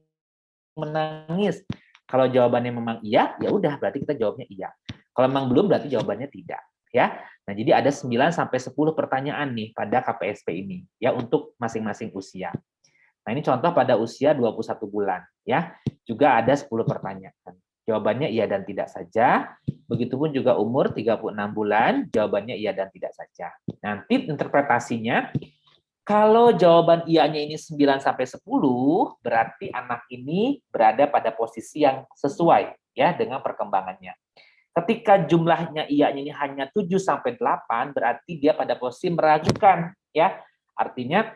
menangis? Kalau jawabannya memang iya, ya udah berarti kita jawabnya iya. Kalau memang belum, berarti jawabannya tidak, ya. Nah, jadi ada 9-10 pertanyaan nih pada KPSP ini, ya, untuk masing-masing usia. Nah, ini contoh pada usia 21 bulan ya. Juga ada 10 pertanyaan. Jawabannya iya dan tidak saja. Begitupun juga umur 36 bulan, jawabannya iya dan tidak saja. Nanti interpretasinya, kalau jawaban iya-nya ini 9 sampai 10, berarti anak ini berada pada posisi yang sesuai ya dengan perkembangannya. Ketika jumlahnya iya-nya ini hanya 7 sampai 8, berarti dia pada posisi meragukan ya. Artinya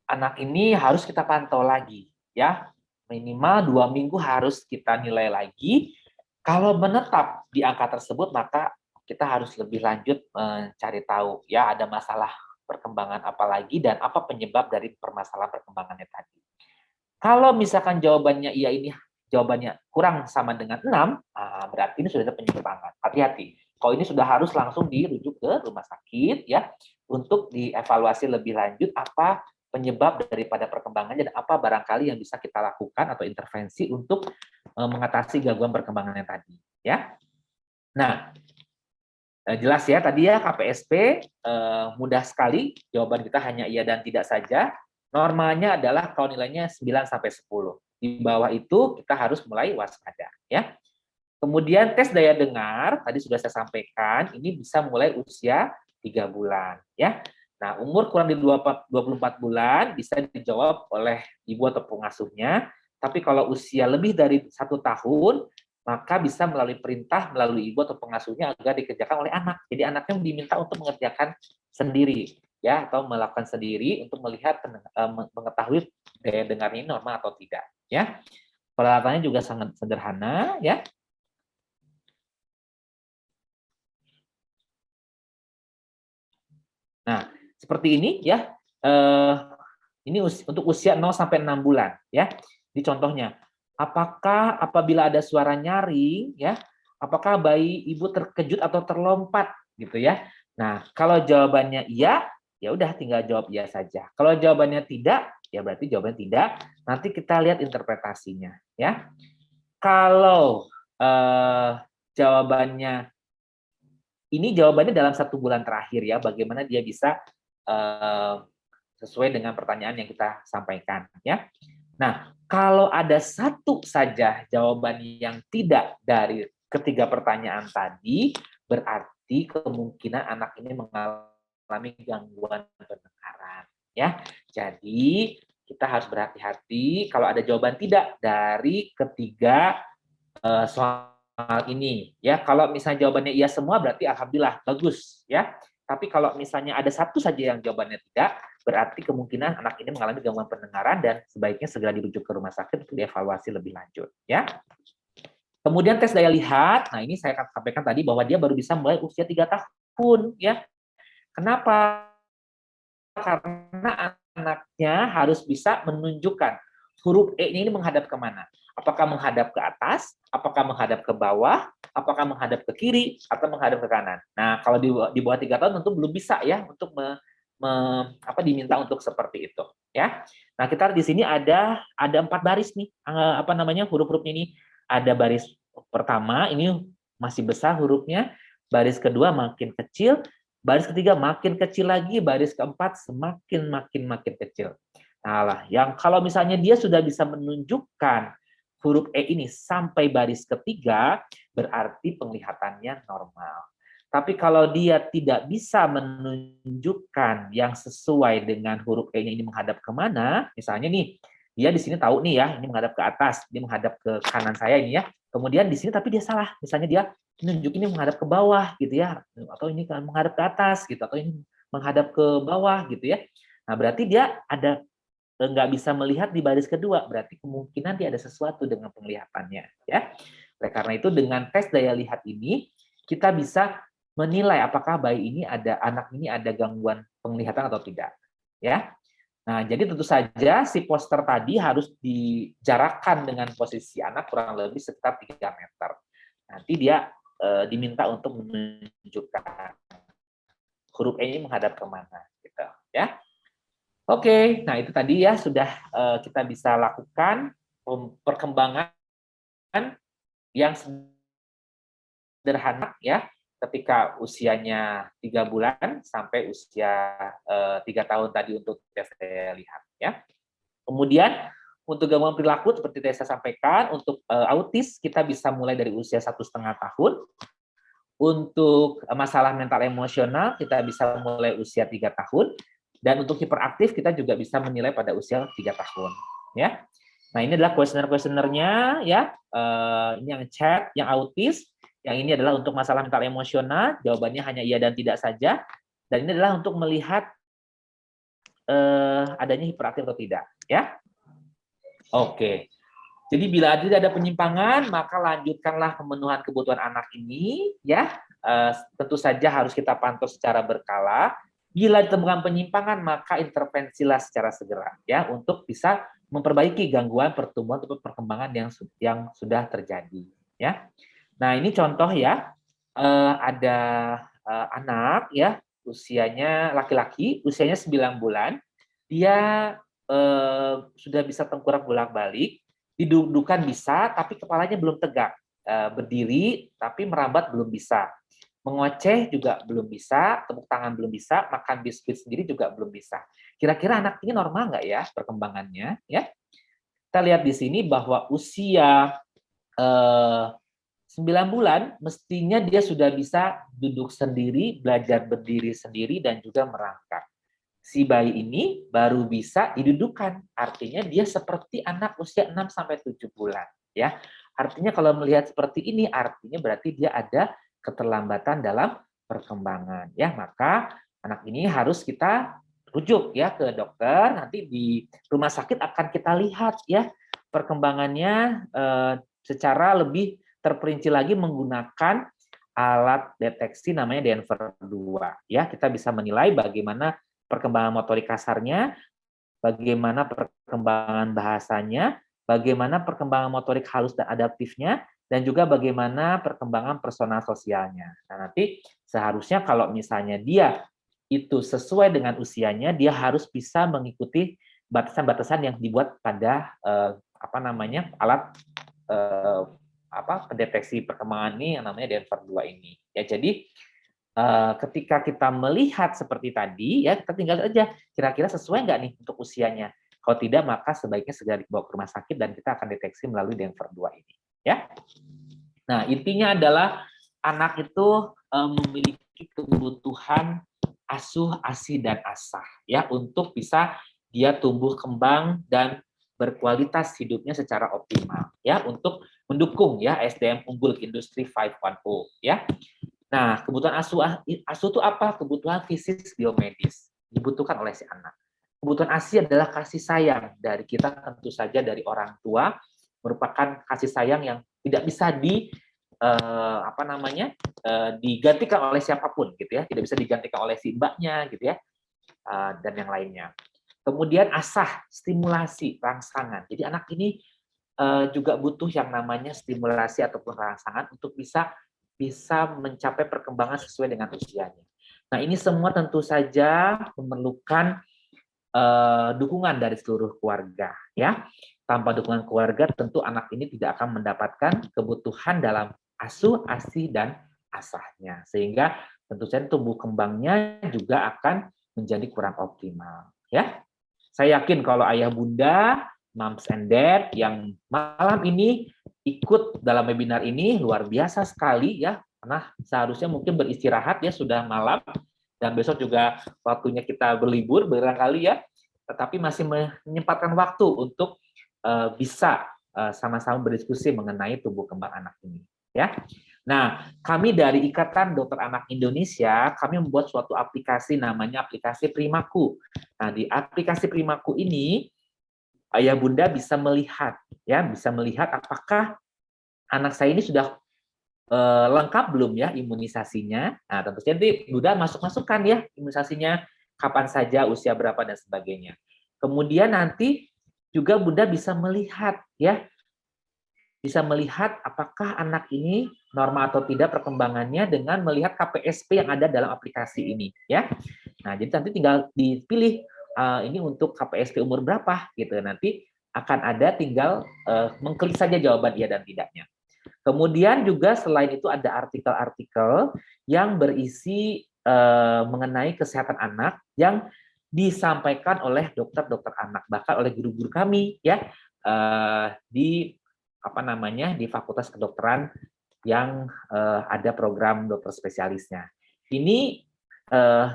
anak ini harus kita pantau lagi ya. Minimal 2 minggu harus kita nilai lagi. Kalau menetap di angka tersebut, maka kita harus lebih lanjut mencari tahu ya ada masalah perkembangan apa lagi dan apa penyebab dari permasalahan perkembangannya tadi. Kalau misalkan jawabannya iya ini jawabannya kurang sama dengan 6, berarti ini sudah ada penyimpangan. Hati-hati. Kalau ini sudah harus langsung dirujuk ke rumah sakit ya untuk dievaluasi lebih lanjut apa penyebab daripada perkembangannya dan apa barangkali yang bisa kita lakukan atau intervensi untuk mengatasi gangguan perkembangannya tadi ya. Nah, jelas ya tadi ya KPSP mudah sekali, jawaban kita hanya iya dan tidak saja. Normalnya adalah kalau nilainya 9 sampai 10. Di bawah itu kita harus mulai waspada ya. Kemudian tes daya dengar tadi sudah saya sampaikan, ini bisa mulai usia 3 bulan ya. Nah, umur kurang dari 24 bulan bisa dijawab oleh ibu atau pengasuhnya, tapi kalau usia lebih dari 1 tahun, maka bisa melalui perintah melalui ibu atau pengasuhnya agar dikerjakan oleh anak. Jadi anaknya diminta untuk mengerjakan sendiri ya atau melakukan sendiri untuk melihat mengetahui daya dengar ini normal atau tidak ya. Peralatannya juga sangat sederhana ya. Nah, seperti ini ya. Ini untuk usia 0 sampai 6 bulan ya. Di contohnya, apakah apabila ada suara nyaring ya, apakah bayi ibu terkejut atau terlompat gitu ya. Nah, kalau jawabannya iya, ya udah tinggal jawab iya saja. Kalau jawabannya tidak, ya berarti jawabannya tidak. Nanti kita lihat interpretasinya ya. Kalau jawabannya ini jawabannya dalam 1 bulan terakhir ya, bagaimana dia bisa sesuai dengan pertanyaan yang kita sampaikan ya. Nah, kalau ada satu saja jawaban yang tidak dari ketiga pertanyaan tadi, berarti kemungkinan anak ini mengalami gangguan pendengaran ya. Jadi kita harus berhati-hati kalau ada jawaban tidak dari ketiga soal ini ya. Kalau misalnya jawabannya iya semua berarti alhamdulillah bagus ya. Tapi kalau misalnya ada satu saja yang jawabannya tidak, berarti kemungkinan anak ini mengalami gangguan pendengaran dan sebaiknya segera dirujuk ke rumah sakit untuk dievaluasi lebih lanjut ya. Kemudian tes daya lihat. Nah, ini saya akan sampaikan tadi bahwa dia baru bisa mulai usia 3 tahun ya. Kenapa? Karena anaknya harus bisa menunjukkan huruf E ini menghadap kemana. Apakah menghadap ke atas, apakah menghadap ke bawah, apakah menghadap ke kiri, atau menghadap ke kanan. Nah, kalau di bawah 3 tahun tentu belum bisa ya untuk diminta untuk seperti itu ya. Nah, kita di sini ada 4 baris nih, huruf-hurufnya ini. Ada baris pertama ini masih besar hurufnya, baris kedua makin kecil, baris ketiga makin kecil lagi, baris keempat makin kecil. Nah, yang kalau misalnya dia sudah bisa menunjukkan huruf E ini sampai baris ketiga, berarti penglihatannya normal. Tapi kalau dia tidak bisa menunjukkan yang sesuai dengan huruf E-nya ini menghadap kemana, misalnya nih, dia di sini tahu nih ya, ini menghadap ke atas, dia menghadap ke kanan saya ini ya. Kemudian di sini tapi dia salah, misalnya dia menunjuk ini menghadap ke bawah gitu ya, atau ini kan menghadap ke atas gitu, atau ini menghadap ke bawah gitu ya. Nah, berarti dia ada nggak bisa melihat di baris kedua, berarti kemungkinan dia ada sesuatu dengan penglihatannya ya. Oleh karena itu dengan tes daya lihat ini kita bisa menilai apakah anak ini ada gangguan penglihatan atau tidak ya. Nah, jadi tentu saja si poster tadi harus dijarakkan dengan posisi anak kurang lebih sekitar 3 meter. Nanti dia diminta untuk menunjukkan huruf E ini menghadap kemana gitu ya. Oke, nah itu tadi ya sudah kita bisa lakukan perkembangan yang sederhana ya ketika usianya 3 bulan sampai usia 3 tahun tadi untuk tes daya lihat ya. Kemudian untuk gangguan perilaku seperti tadi saya sampaikan, untuk autis kita bisa mulai dari usia 1,5 tahun. Untuk masalah mental emosional kita bisa mulai usia 3 tahun. Dan untuk hiperaktif kita juga bisa menilai pada usia 3 tahun. Ya. Nah, ini adalah kuesioner-kuesionernya ya. Ini yang chat, yang autis. Yang ini adalah untuk masalah mental emosional, jawabannya hanya iya dan tidak saja. Dan ini adalah untuk melihat adanya hiperaktif atau tidak, ya. Oke. Jadi bila tidak ada penyimpangan, maka lanjutkanlah pemenuhan kebutuhan anak ini, ya. Tentu saja harus kita pantau secara berkala. Bila ditemukan penyimpangan, maka intervensilah secara segera, ya, untuk bisa memperbaiki gangguan pertumbuhan atau perkembangan yang sudah terjadi, ya. Nah, ini contoh ya, ada anak ya, usianya laki-laki, usianya 9 bulan, dia sudah bisa tengkurap bolak-balik, didudukan bisa, tapi kepalanya belum tegak, berdiri, tapi merambat belum bisa, mengoceh juga belum bisa, tepuk tangan belum bisa, makan biskuit sendiri juga belum bisa. Kira-kira anak ini normal nggak ya perkembangannya? Ya, kita lihat di sini bahwa usia 9 bulan, mestinya dia sudah bisa duduk sendiri, belajar berdiri sendiri, dan juga merangkak. Si bayi ini baru bisa didudukan, artinya dia seperti anak usia 6-7 bulan. Ya. Artinya kalau melihat seperti ini, artinya berarti dia ada keterlambatan dalam perkembangan. Ya, maka anak ini harus kita rujuk ya ke dokter, nanti di rumah sakit akan kita lihat ya perkembangannya secara lebih terperinci lagi menggunakan alat deteksi namanya Denver 2. Ya, kita bisa menilai bagaimana perkembangan motorik kasarnya, bagaimana perkembangan bahasanya, bagaimana perkembangan motorik halus dan adaptifnya, dan juga bagaimana perkembangan personal sosialnya. Nah, nanti seharusnya kalau misalnya dia itu sesuai dengan usianya, dia harus bisa mengikuti batasan-batasan yang dibuat pada alat pendeteksi perkembangan ini yang namanya Denver 2 ini. Ya, jadi ketika kita melihat seperti tadi, ya kita tinggal aja kira-kira sesuai nggak nih untuk usianya. Kalau tidak, maka sebaiknya segera dibawa ke rumah sakit dan kita akan deteksi melalui Denver 2 ini. Ya. Nah, intinya adalah anak itu memiliki kebutuhan asuh, ASI, dan asah ya untuk bisa dia tumbuh kembang dan berkualitas hidupnya secara optimal ya untuk mendukung ya SDM unggul industri 5.0 ya. Nah, kebutuhan asuh itu apa? Kebutuhan fisik biomedis dibutuhkan oleh si anak. Kebutuhan ASI adalah kasih sayang dari kita, tentu saja dari orang tua, merupakan kasih sayang yang tidak bisa digantikan oleh siapapun gitu ya, tidak bisa digantikan oleh si mbaknya gitu ya, dan yang lainnya. Kemudian asah, stimulasi, rangsangan. Jadi anak ini juga butuh yang namanya stimulasi ataupun rangsangan untuk bisa mencapai perkembangan sesuai dengan usianya. Nah, ini semua tentu saja memerlukan dukungan dari seluruh keluarga ya. Tanpa dukungan keluarga tentu anak ini tidak akan mendapatkan kebutuhan dalam asuh, ASI, dan asahnya, sehingga tentu saja tumbuh kembangnya juga akan menjadi kurang optimal ya. Saya yakin kalau ayah bunda, moms and dad yang malam ini ikut dalam webinar ini luar biasa sekali ya, karena seharusnya mungkin beristirahat ya, sudah malam dan besok juga waktunya kita berlibur barangkali ya, tetapi masih menyempatkan waktu untuk bisa sama-sama berdiskusi mengenai tumbuh kembang anak ini ya. Nah, kami dari Ikatan Dokter Anak Indonesia, kami membuat suatu aplikasi namanya aplikasi Primaku. Nah, di aplikasi Primaku ini ayah bunda bisa melihat apakah anak saya ini sudah lengkap belum ya imunisasinya. Nah, tentu saja nanti bunda masukkan ya imunisasinya kapan saja, usia berapa dan sebagainya. Kemudian nanti juga bunda bisa melihat ya, bisa melihat apakah anak ini normal atau tidak perkembangannya dengan melihat KPSP yang ada dalam aplikasi ini ya. Nah, jadi nanti tinggal dipilih ini untuk KPSP umur berapa gitu. Nanti akan ada tinggal mengklik saja jawaban iya dan tidaknya. Kemudian juga selain itu ada artikel-artikel yang berisi mengenai kesehatan anak yang disampaikan oleh dokter-dokter anak, bahkan oleh guru-guru kami ya di di Fakultas Kedokteran yang ada program dokter spesialisnya. Ini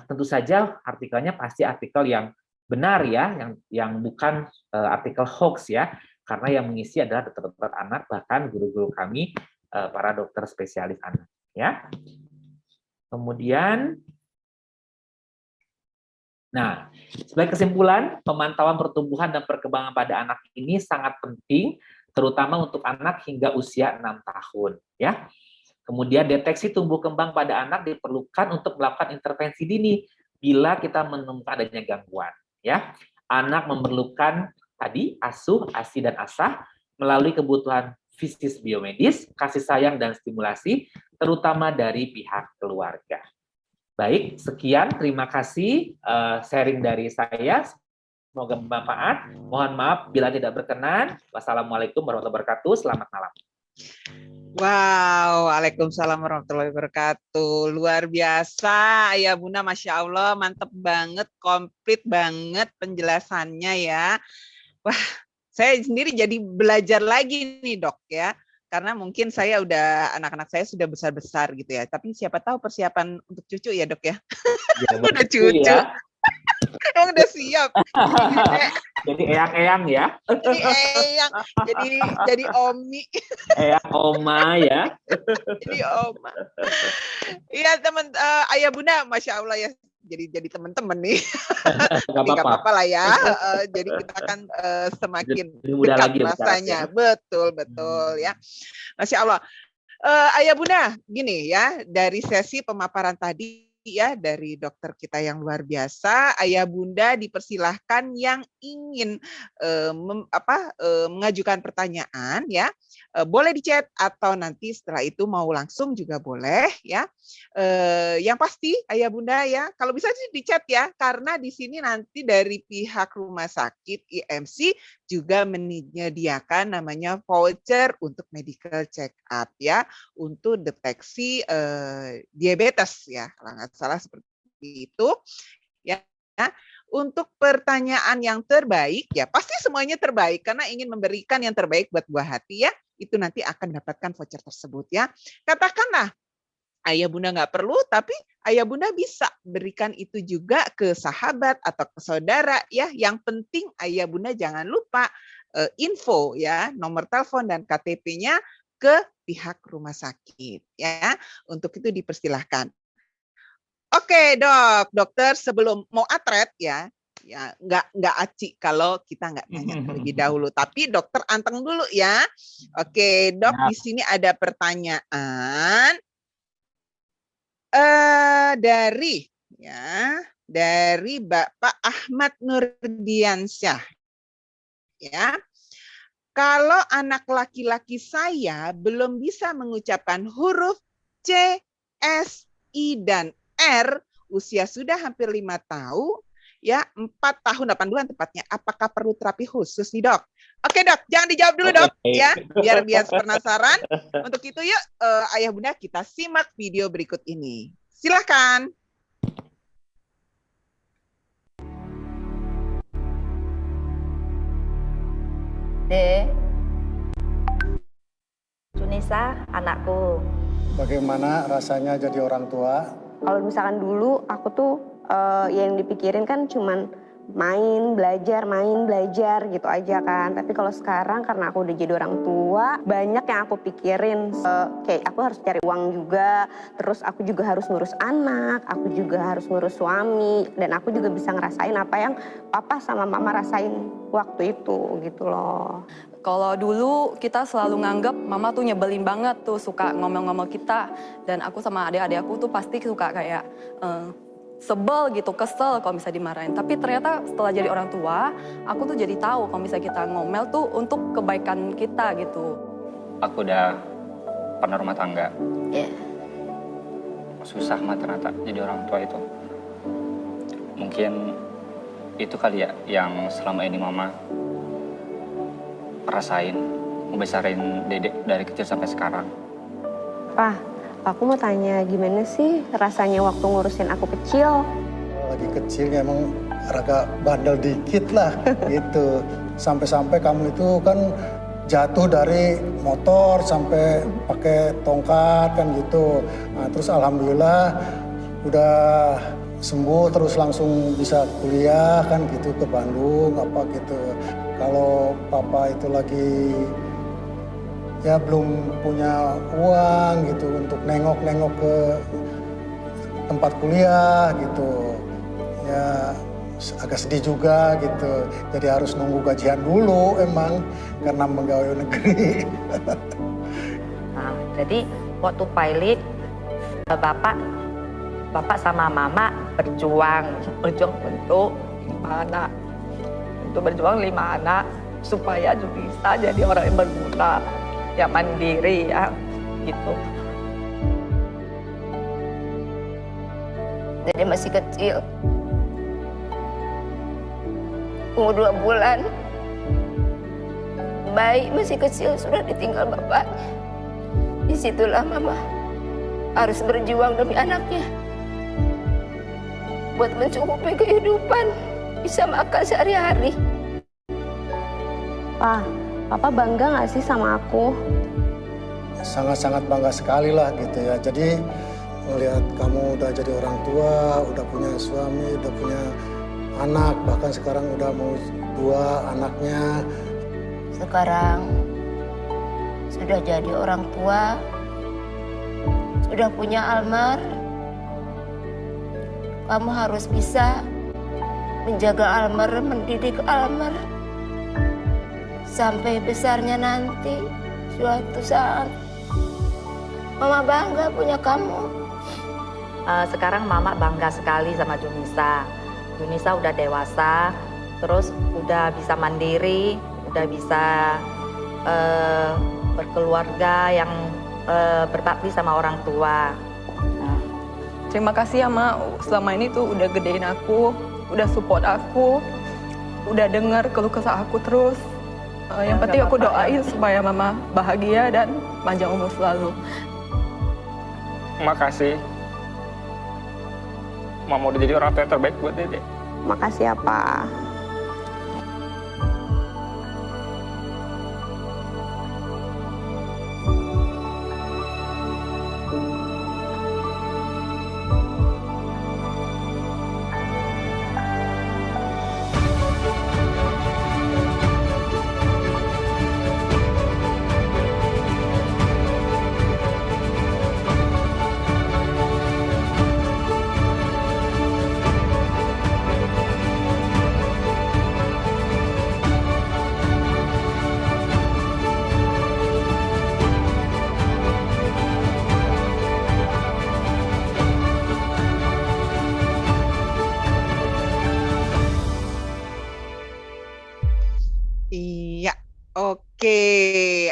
tentu saja artikelnya pasti artikel yang benar ya, yang bukan artikel hoax ya, karena yang mengisi adalah dokter-dokter anak, bahkan guru-guru kami para dokter spesialis anak ya. Kemudian nah, sebagai kesimpulan, pemantauan pertumbuhan dan perkembangan pada anak ini sangat penting, terutama untuk anak hingga usia 6 tahun. Ya. Kemudian deteksi tumbuh kembang pada anak diperlukan untuk melakukan intervensi dini bila kita menemukan adanya gangguan. Ya. Anak memerlukan tadi asuh, ASI, dan asah melalui kebutuhan fisik biomedis, kasih sayang, dan stimulasi, terutama dari pihak keluarga. Baik, sekian. Terima kasih sharing dari saya. Semoga bermanfaat. Mohon maaf bila tidak berkenan. Wassalamualaikum warahmatullahi wabarakatuh. Selamat malam. Wow, waalaikumsalam warahmatullahi wabarakatuh. Luar biasa, Ayah Bunda, Masya Allah, mantep banget, komplit banget penjelasannya ya. Wah, saya sendiri jadi belajar lagi nih dok ya. Karena mungkin saya anak-anak saya sudah besar-besar gitu ya. Tapi siapa tahu persiapan untuk cucu ya dok ya. Ya, udah cucu. Ya. Emang udah siap. Jadi eyang-eyang ya. Jadi eyang, jadi omi. Eyang oma ya. Jadi oma. Iya teman Ayah Bunda, Masya Allah ya. Jadi teman-teman nih. Tapi nggak apa-apa lah ya. Jadi kita kan semakin dekat lagi rasanya. Ya. Betul ya. Masya Allah. Ayah Bunda, gini ya, dari sesi pemaparan tadi ya dari dokter kita yang luar biasa, Ayah Bunda dipersilahkan yang ingin mengajukan pertanyaan ya, boleh di chat atau nanti setelah itu mau langsung juga boleh ya. Yang pasti Ayah Bunda ya, kalau bisa sih di chat ya, karena di sini nanti dari pihak rumah sakit IMC juga menyediakan namanya voucher untuk medical check up ya, untuk deteksi diabetes ya, kalau nggak salah seperti itu ya. Untuk pertanyaan yang terbaik ya, pasti semuanya terbaik karena ingin memberikan yang terbaik buat buah hati ya, itu nanti akan mendapatkan voucher tersebut ya. Katakanlah Ayah Bunda nggak perlu, tapi Ayah Bunda bisa berikan itu juga ke sahabat atau ke saudara ya. Yang penting Ayah Bunda jangan lupa info ya, nomor telepon dan KTP-nya ke pihak rumah sakit ya. Untuk itu dipersilahkan. Oke dokter, sebelum mau atret ya nggak aci kalau kita nggak tanya terlebih dahulu. Tapi dokter anteng dulu ya. Oke dok, di sini ada pertanyaan dari Bapak Ahmad Nurdiansyah ya. Kalau anak laki-laki saya belum bisa mengucapkan huruf C, S, I, dan R, usia sudah hampir 5 tahun, ya 4 tahun 8 bulan tepatnya. Apakah perlu terapi khusus nih dok? Oke dok, jangan dijawab dulu dok, ya biar penasaran. Untuk itu yuk Ayah Bunda kita simak video berikut ini. Silakan. Sunisa, anakku. Bagaimana rasanya jadi orang tua? Kalau misalkan dulu aku tuh yang dipikirin kan cuman main, belajar gitu aja kan. Tapi kalau sekarang karena aku udah jadi orang tua, banyak yang aku pikirin. Kayak aku harus cari uang juga, terus aku juga harus ngurus anak, aku juga harus ngurus suami, dan aku juga bisa ngerasain apa yang papa sama mama rasain waktu itu gitu loh. Kalau dulu kita selalu nganggap mama tuh nyebelin banget tuh, suka ngomel-ngomel kita. Dan aku sama adik-adik aku tuh pasti suka kayak sebel gitu, kesel kalau misalnya dimarahin. Tapi ternyata setelah jadi orang tua, aku tuh jadi tahu kalau misalnya kita ngomel tuh untuk kebaikan kita gitu. Aku udah pernah rumah tangga. Iya. Susah mah ternyata jadi orang tua itu. Mungkin itu kali ya yang selama ini mama rasain, ngebesarin Dedek dari kecil sampai sekarang. Pak, aku mau tanya gimana sih rasanya waktu ngurusin aku kecil? Lagi kecil ya emang agak bandel dikit lah gitu. Sampai-sampai kamu itu kan jatuh dari motor sampai pakai tongkat kan gitu. Nah, terus alhamdulillah udah sembuh, terus langsung bisa kuliah kan gitu ke Bandung apa gitu. Kalau papa itu lagi ya belum punya uang gitu untuk nengok-nengok ke tempat kuliah gitu. Ya agak sedih juga gitu. Jadi harus nunggu gajian dulu emang karena pegawai negeri. Nah, jadi waktu pilot bapak sama mama berjuang untuk 5 anak, untuk berjuang 5 anak supaya bisa jadi orang yang berguna, yang mandiri ya gitu. Jadi masih kecil, umur 2 bulan, bayi masih kecil sudah ditinggal bapak. Disitulah mama harus berjuang demi anaknya, buat mencukupi kehidupan, bisa makan sehari-hari. Papa bangga nggak sih sama aku? Sangat-sangat bangga sekali lah gitu ya. Jadi melihat kamu udah jadi orang tua, udah punya suami, udah punya anak, bahkan sekarang udah mau 2 anaknya. Sekarang sudah jadi orang tua, sudah punya Almar. Kamu harus bisa menjaga Almar, mendidik Almar sampai besarnya nanti. Suatu saat mama bangga punya kamu. Sekarang mama bangga sekali sama Junisa. Junisa udah dewasa, terus udah bisa mandiri, udah bisa berkeluarga yang berbakti sama orang tua. Terima kasih ya Ma, selama ini tuh udah gedein aku, udah support aku, udah dengar keluh kesah aku terus. Yang penting aku doain supaya Mama bahagia dan panjang umur selalu. Makasih. Mama udah jadi orang tua yang terbaik buat Dede. Makasih ya Pak. Iya, oke.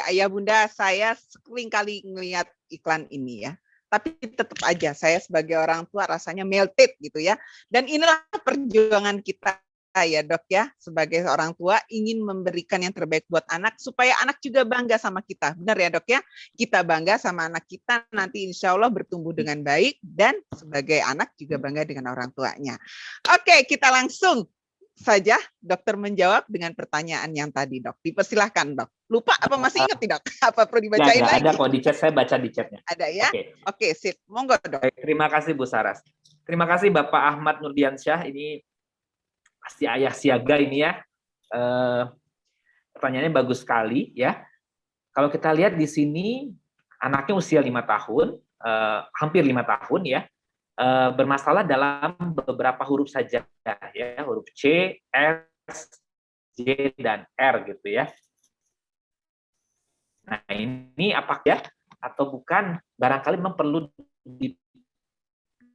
Ayah Bunda, saya sering kali ngelihat iklan ini ya. Tapi tetap aja saya sebagai orang tua rasanya melted gitu ya. Dan inilah perjuangan kita ya Dok ya, sebagai orang tua ingin memberikan yang terbaik buat anak supaya anak juga bangga sama kita. Benar ya Dok ya? Kita bangga sama anak kita, nanti insya Allah bertumbuh dengan baik dan sebagai anak juga bangga dengan orang tuanya. Oke, kita langsung saja dokter menjawab dengan pertanyaan yang tadi Dok. Dipersilahkan Dok. Lupa apa masih ingat nih Dok? Apa perlu dibacain lagi? Ada kok di chat, saya baca di chatnya. Ada ya? Oke, sip. Monggo Dok. Terima kasih Bu Saras. Terima kasih Bapak Ahmad Nurdiansyah. Ini pasti ayah siaga ini ya. Pertanyaannya bagus sekali ya. Kalau kita lihat di sini anaknya usia 5 tahun, hampir 5 tahun ya. Bermasalah dalam beberapa huruf saja ya, huruf C, S, J dan R gitu ya. Nah, ini apakah ya atau bukan, barangkali memang perlu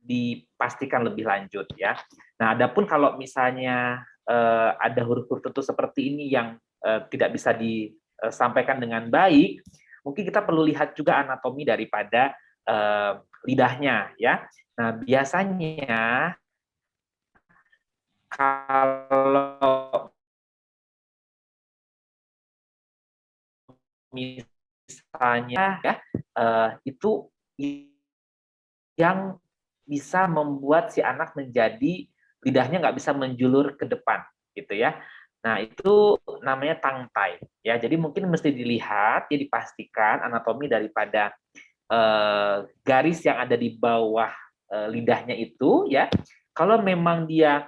dipastikan lebih lanjut ya. Nah, adapun kalau misalnya ada huruf-huruf tertentu seperti ini yang tidak bisa disampaikan dengan baik, mungkin kita perlu lihat juga anatomi daripada lidahnya ya. Nah, biasanya kalau misalnya ya itu yang bisa membuat si anak menjadi lidahnya nggak bisa menjulur ke depan, gitu ya. Nah, itu namanya tongue tie, ya. Jadi mungkin mesti dilihat, ya dipastikan anatomi daripada garis yang ada di bawah lidahnya itu, ya. Kalau memang dia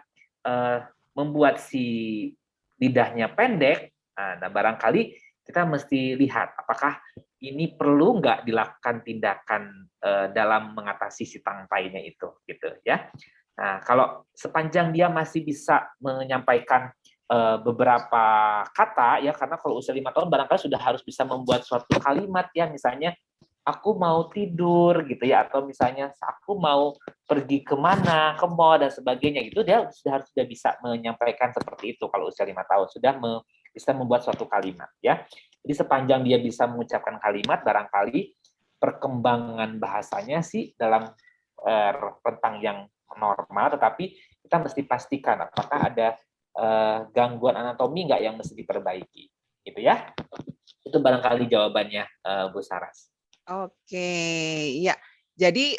membuat si lidahnya pendek, nah barangkali kita mesti lihat apakah ini perlu nggak dilakukan tindakan dalam mengatasi si tongue tie-nya itu, gitu ya. Nah, kalau sepanjang dia masih bisa menyampaikan beberapa kata, ya, karena kalau usia 5 tahun barangkali sudah harus bisa membuat suatu kalimat, ya, misalnya aku mau tidur gitu ya, atau misalnya aku mau pergi kemana, ke mall dan sebagainya, itu dia sudah bisa menyampaikan seperti itu kalau usia 5 tahun sudah bisa membuat suatu kalimat, ya. Jadi sepanjang dia bisa mengucapkan kalimat, barangkali perkembangan bahasanya sih dalam rentang yang normal, tetapi kita mesti pastikan apakah ada gangguan anatomi nggak yang mesti diperbaiki, gitu ya. Itu barangkali jawabannya, Bu Saras. Oke, ya. Jadi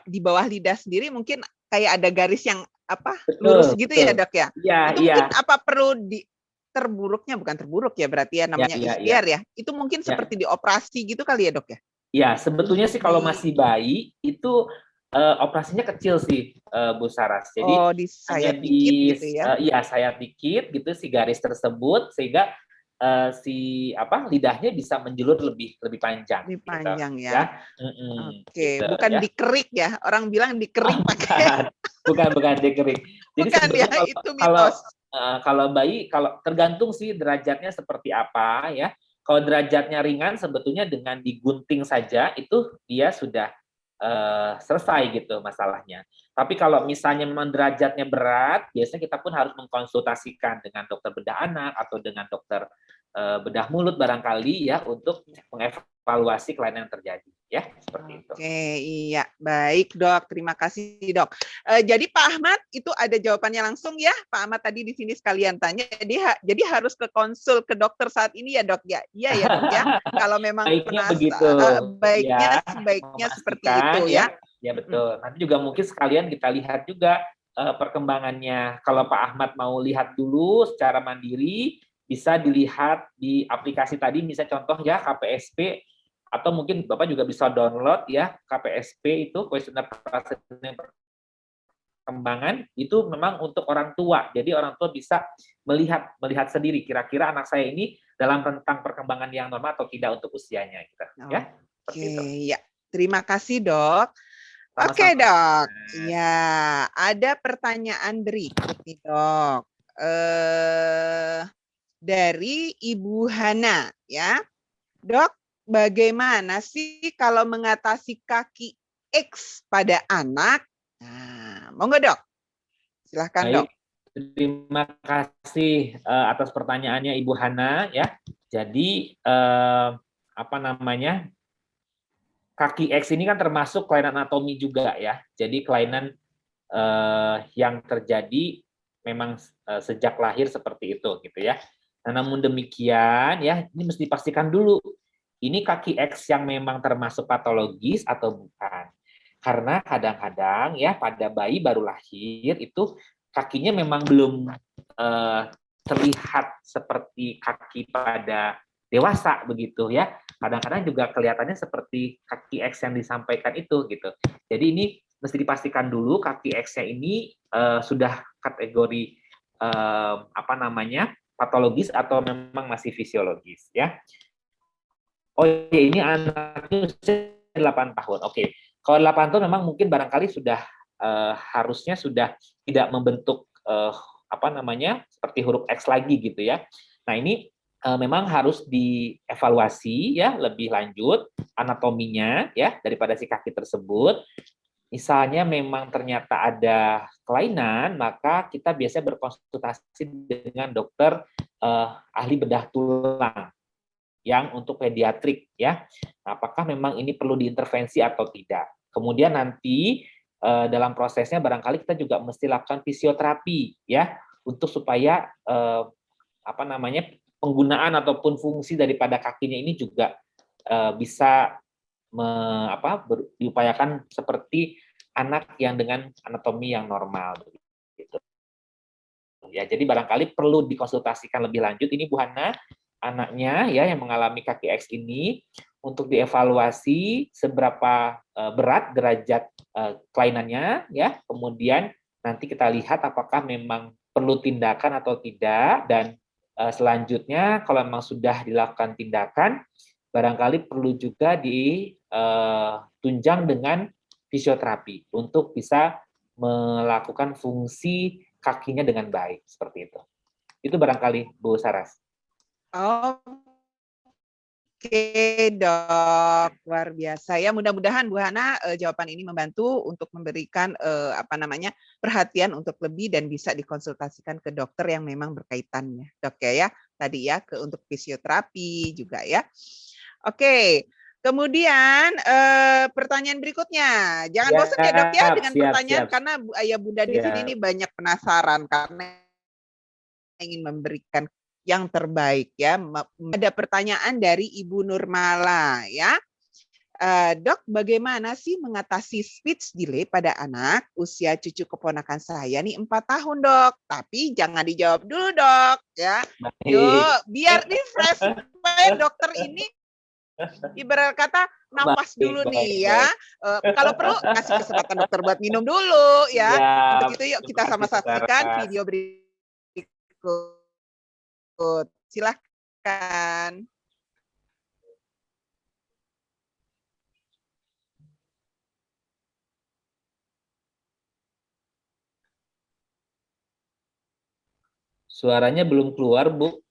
di bawah lidah sendiri mungkin kayak ada garis yang lurus gitu ya, Dok ya? Iya, Itu iya. mungkin apa perlu terburuknya, bukan terburuk ya berarti ya, namanya ikhtiar ya. Itu mungkin seperti dioperasi gitu kali ya, Dok ya? Ya, sebetulnya sih kalau masih bayi itu operasinya kecil sih, Bu Saras. Jadi hanya disayat dikit gitu ya? iya, sayat dikit gitu si garis tersebut, sehingga si lidahnya bisa menjulur lebih panjang. Lebih gitu, panjang ya. Oke, gitu, bukan ya. dikerik ya? Orang bilang dikerik pakai. Bukan dikerik. Jadi Bukan ya, sebetulnya itu mitos. kalau bayi, kalau tergantung sih derajatnya seperti apa, ya. Kalau derajatnya ringan, sebetulnya dengan digunting saja itu dia sudah selesai gitu masalahnya. Tapi kalau misalnya memang derajatnya berat, biasanya kita pun harus mengkonsultasikan dengan dokter bedah anak atau dengan dokter bedah mulut barangkali, ya, untuk mengevaluasi kelainan yang terjadi, ya, seperti itu. Oke, iya, baik Dok, terima kasih Dok. Jadi Pak Ahmad itu ada jawabannya langsung ya, Pak Ahmad tadi di sini sekalian tanya, jadi harus ke konsul ke dokter saat ini ya Dok ya, iya ya Dok ya, kalau memang Baiknya begitu, baiknya ya, sebaiknya seperti memastikan, itu ya. Ya betul. Nanti juga mungkin sekalian kita lihat juga perkembangannya. Kalau Pak Ahmad mau lihat dulu secara mandiri, bisa dilihat di aplikasi tadi, misalnya contoh ya KPSP, atau mungkin Bapak juga bisa download ya KPSP itu kuesioner perkembangan, itu memang untuk orang tua. Jadi orang tua bisa melihat sendiri kira-kira anak saya ini dalam rentang perkembangan yang normal atau tidak untuk usianya, gitu. Ya. Oke, ya. Terima kasih Dok. Oke Dok, ya ada pertanyaan berikut nih Dok, dari Ibu Hana ya, Dok, bagaimana sih kalau mengatasi kaki X pada anak? Nah, monggo Dok, silahkan Dok. Terima kasih atas pertanyaannya Ibu Hana ya. Jadi kaki X ini kan termasuk kelainan anatomi juga ya. Jadi kelainan yang terjadi memang sejak lahir seperti itu gitu ya. Nah, namun demikian ya, ini mesti dipastikan dulu ini kaki X yang memang termasuk patologis atau bukan. Karena kadang-kadang ya pada bayi baru lahir itu kakinya memang belum terlihat seperti kaki pada dewasa begitu ya. Kadang-kadang juga kelihatannya seperti kaki X yang disampaikan itu gitu. Jadi ini mesti dipastikan dulu kaki X-nya ini sudah kategori patologis atau memang masih fisiologis ya. Oh ya, ini anaknya usia 8 tahun. Oke. Kalau 8 tahun memang mungkin barangkali sudah harusnya sudah tidak membentuk seperti huruf X lagi gitu ya. Nah, ini memang harus dievaluasi ya lebih lanjut anatominya ya daripada si kaki tersebut. Misalnya memang ternyata ada kelainan, maka kita biasanya berkonsultasi dengan dokter ahli bedah tulang yang untuk pediatrik ya. Nah, apakah memang ini perlu diintervensi atau tidak? Kemudian nanti dalam prosesnya barangkali kita juga mesti lakukan fisioterapi ya untuk supaya penggunaan ataupun fungsi daripada kakinya ini juga bisa diupayakan seperti anak yang dengan anatomi yang normal ya. Jadi barangkali perlu dikonsultasikan lebih lanjut ini Bu Hana, anaknya ya yang mengalami kaki X ini untuk dievaluasi seberapa berat derajat kelainannya ya. Kemudian nanti kita lihat apakah memang perlu tindakan atau tidak, dan selanjutnya kalau memang sudah dilakukan tindakan barangkali perlu juga ditunjang dengan fisioterapi untuk bisa melakukan fungsi kakinya dengan baik, seperti itu. Itu barangkali Bu Saras. Oke dok, luar biasa ya. Mudah-mudahan Bu Hana jawaban ini membantu untuk memberikan perhatian untuk lebih dan bisa dikonsultasikan ke dokter yang memang berkaitannya, dok ya. Tadi ya untuk fisioterapi juga ya. Oke. Kemudian pertanyaan berikutnya, jangan bosan ya dok ya dengan pertanyaan karena ayah bunda di sini ini banyak penasaran karena ingin memberikan yang terbaik ya. Ada pertanyaan dari Ibu Nurmala ya. Dok, bagaimana sih mengatasi speech delay pada anak usia cucu keponakan saya nih 4 tahun dok? Tapi jangan dijawab dulu dok ya. Yuk, biar refresh supaya dokter ini ibarat kata nafas dulu nih ya. Kalau perlu kasih kesempatan dokter buat minum dulu ya. Untuk itu yuk kita sama saksikan video berikut. Silahkan. Suaranya belum keluar, Bu.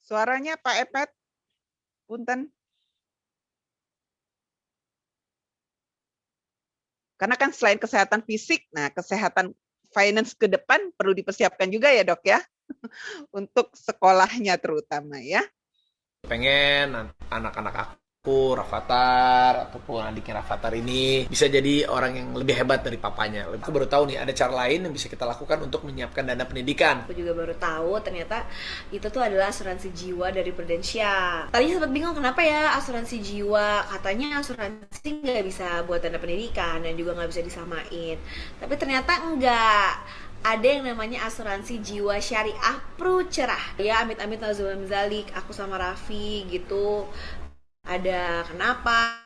Suaranya Pak Epet. Punten. Karena kan selain kesehatan fisik, nah kesehatan finance ke depan perlu dipersiapkan juga ya dok ya. Untuk sekolahnya terutama ya. Pengen anak-anak aku, Rafathar, ataupun adiknya Rafathar ini bisa jadi orang yang lebih hebat dari papanya. Aku baru tahu nih ada cara lain yang bisa kita lakukan untuk menyiapkan dana pendidikan. Aku juga baru tahu ternyata itu tuh adalah asuransi jiwa dari Prudensia. Tadinya sempat bingung kenapa ya asuransi jiwa, katanya asuransi nggak bisa buat dana pendidikan dan juga nggak bisa disamain. Tapi ternyata enggak. Ada yang namanya asuransi jiwa syariah Prucerah. Ya amit-amit nauzubillah min dzalik, aku sama Raffi gitu. Ada kenapa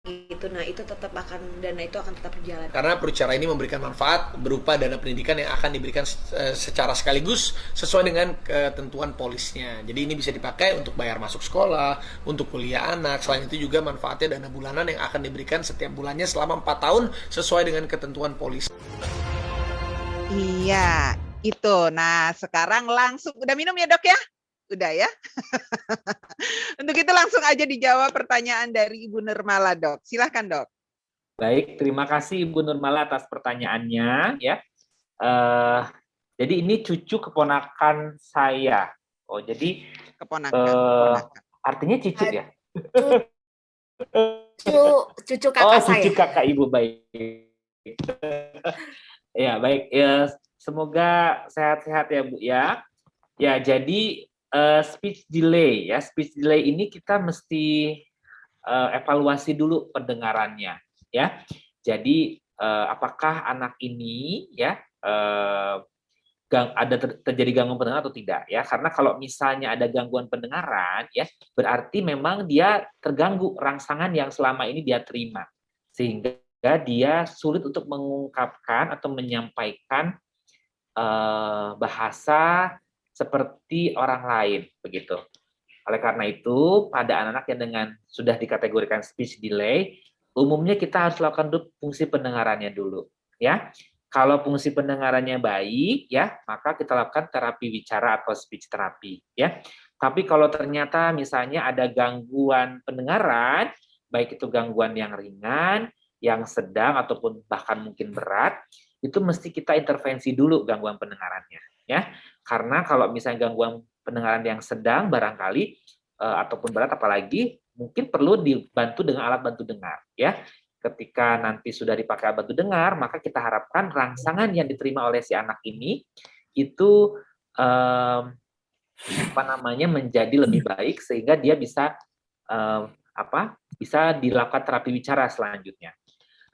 gitu. Nah, itu tetap akan dana itu akan tetap berjalan. Karena Prucerah ini memberikan manfaat berupa dana pendidikan yang akan diberikan secara sekaligus sesuai dengan ketentuan polisnya. Jadi ini bisa dipakai untuk bayar masuk sekolah, untuk kuliah anak. Selain itu juga manfaatnya dana bulanan yang akan diberikan setiap bulannya selama 4 tahun sesuai dengan ketentuan polis. Iya, itu. Nah, sekarang langsung udah minum ya, Dok ya? Udah ya? Untuk itu langsung aja dijawab pertanyaan dari Ibu Nurmala, Dok. Silahkan, Dok. Baik, terima kasih Ibu Nurmala atas pertanyaannya ya. Jadi ini cucu keponakan saya. Oh, jadi keponakan. Artinya cicit ya? Cucu kakak saya. Cucu kakak Ibu, baik. Ya, baik. Ya, semoga sehat-sehat ya, Bu ya. Ya, jadi speech delay ya. Speech delay ini kita mesti evaluasi dulu pendengarannya ya. Jadi apakah anak ini ya ada terjadi gangguan pendengaran atau tidak ya? Karena kalau misalnya ada gangguan pendengaran ya, berarti memang dia terganggu rangsangan yang selama ini dia terima. Sehingga dia sulit untuk mengungkapkan atau menyampaikan bahasa seperti orang lain, begitu. Oleh karena itu, pada anak-anak yang sudah dikategorikan speech delay, umumnya kita harus lakukan dulu fungsi pendengarannya dulu, ya. Kalau fungsi pendengarannya baik, ya, maka kita lakukan terapi bicara atau speech therapy, ya. Tapi kalau ternyata misalnya ada gangguan pendengaran, baik itu gangguan yang ringan, yang sedang ataupun bahkan mungkin berat, itu mesti kita intervensi dulu gangguan pendengarannya ya. Karena kalau misalnya gangguan pendengaran yang sedang barangkali ataupun berat apalagi mungkin perlu dibantu dengan alat bantu dengar ya. Ketika nanti sudah dipakai alat bantu dengar, maka kita harapkan rangsangan yang diterima oleh si anak ini itu menjadi lebih baik sehingga dia bisa bisa dilakukan terapi bicara selanjutnya.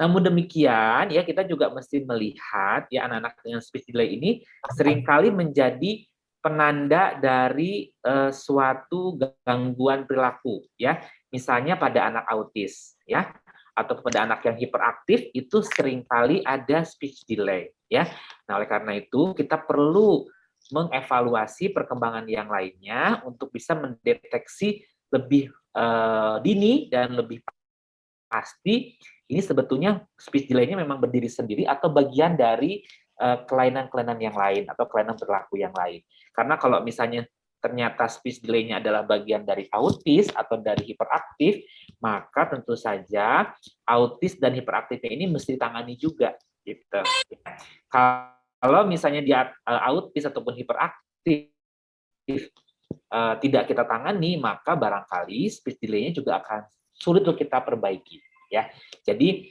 Namun demikian ya kita juga mesti melihat ya anak-anak dengan speech delay ini seringkali menjadi penanda dari suatu gangguan perilaku ya. Misalnya pada anak autis ya atau pada anak yang hiperaktif itu seringkali ada speech delay ya. Nah, oleh karena itu kita perlu mengevaluasi perkembangan yang lainnya untuk bisa mendeteksi lebih dini dan lebih pasti ini sebetulnya speech delay-nya memang berdiri sendiri atau bagian dari kelainan-kelainan yang lain atau kelainan perilaku yang lain. Karena kalau misalnya ternyata speech delay-nya adalah bagian dari autis atau dari hiperaktif, maka tentu saja autis dan hiperaktifnya ini mesti ditangani juga. Gitu. Kalau misalnya dia autis ataupun hiperaktif tidak kita tangani, maka barangkali speech delay-nya juga akan sulit untuk kita perbaiki. Ya, jadi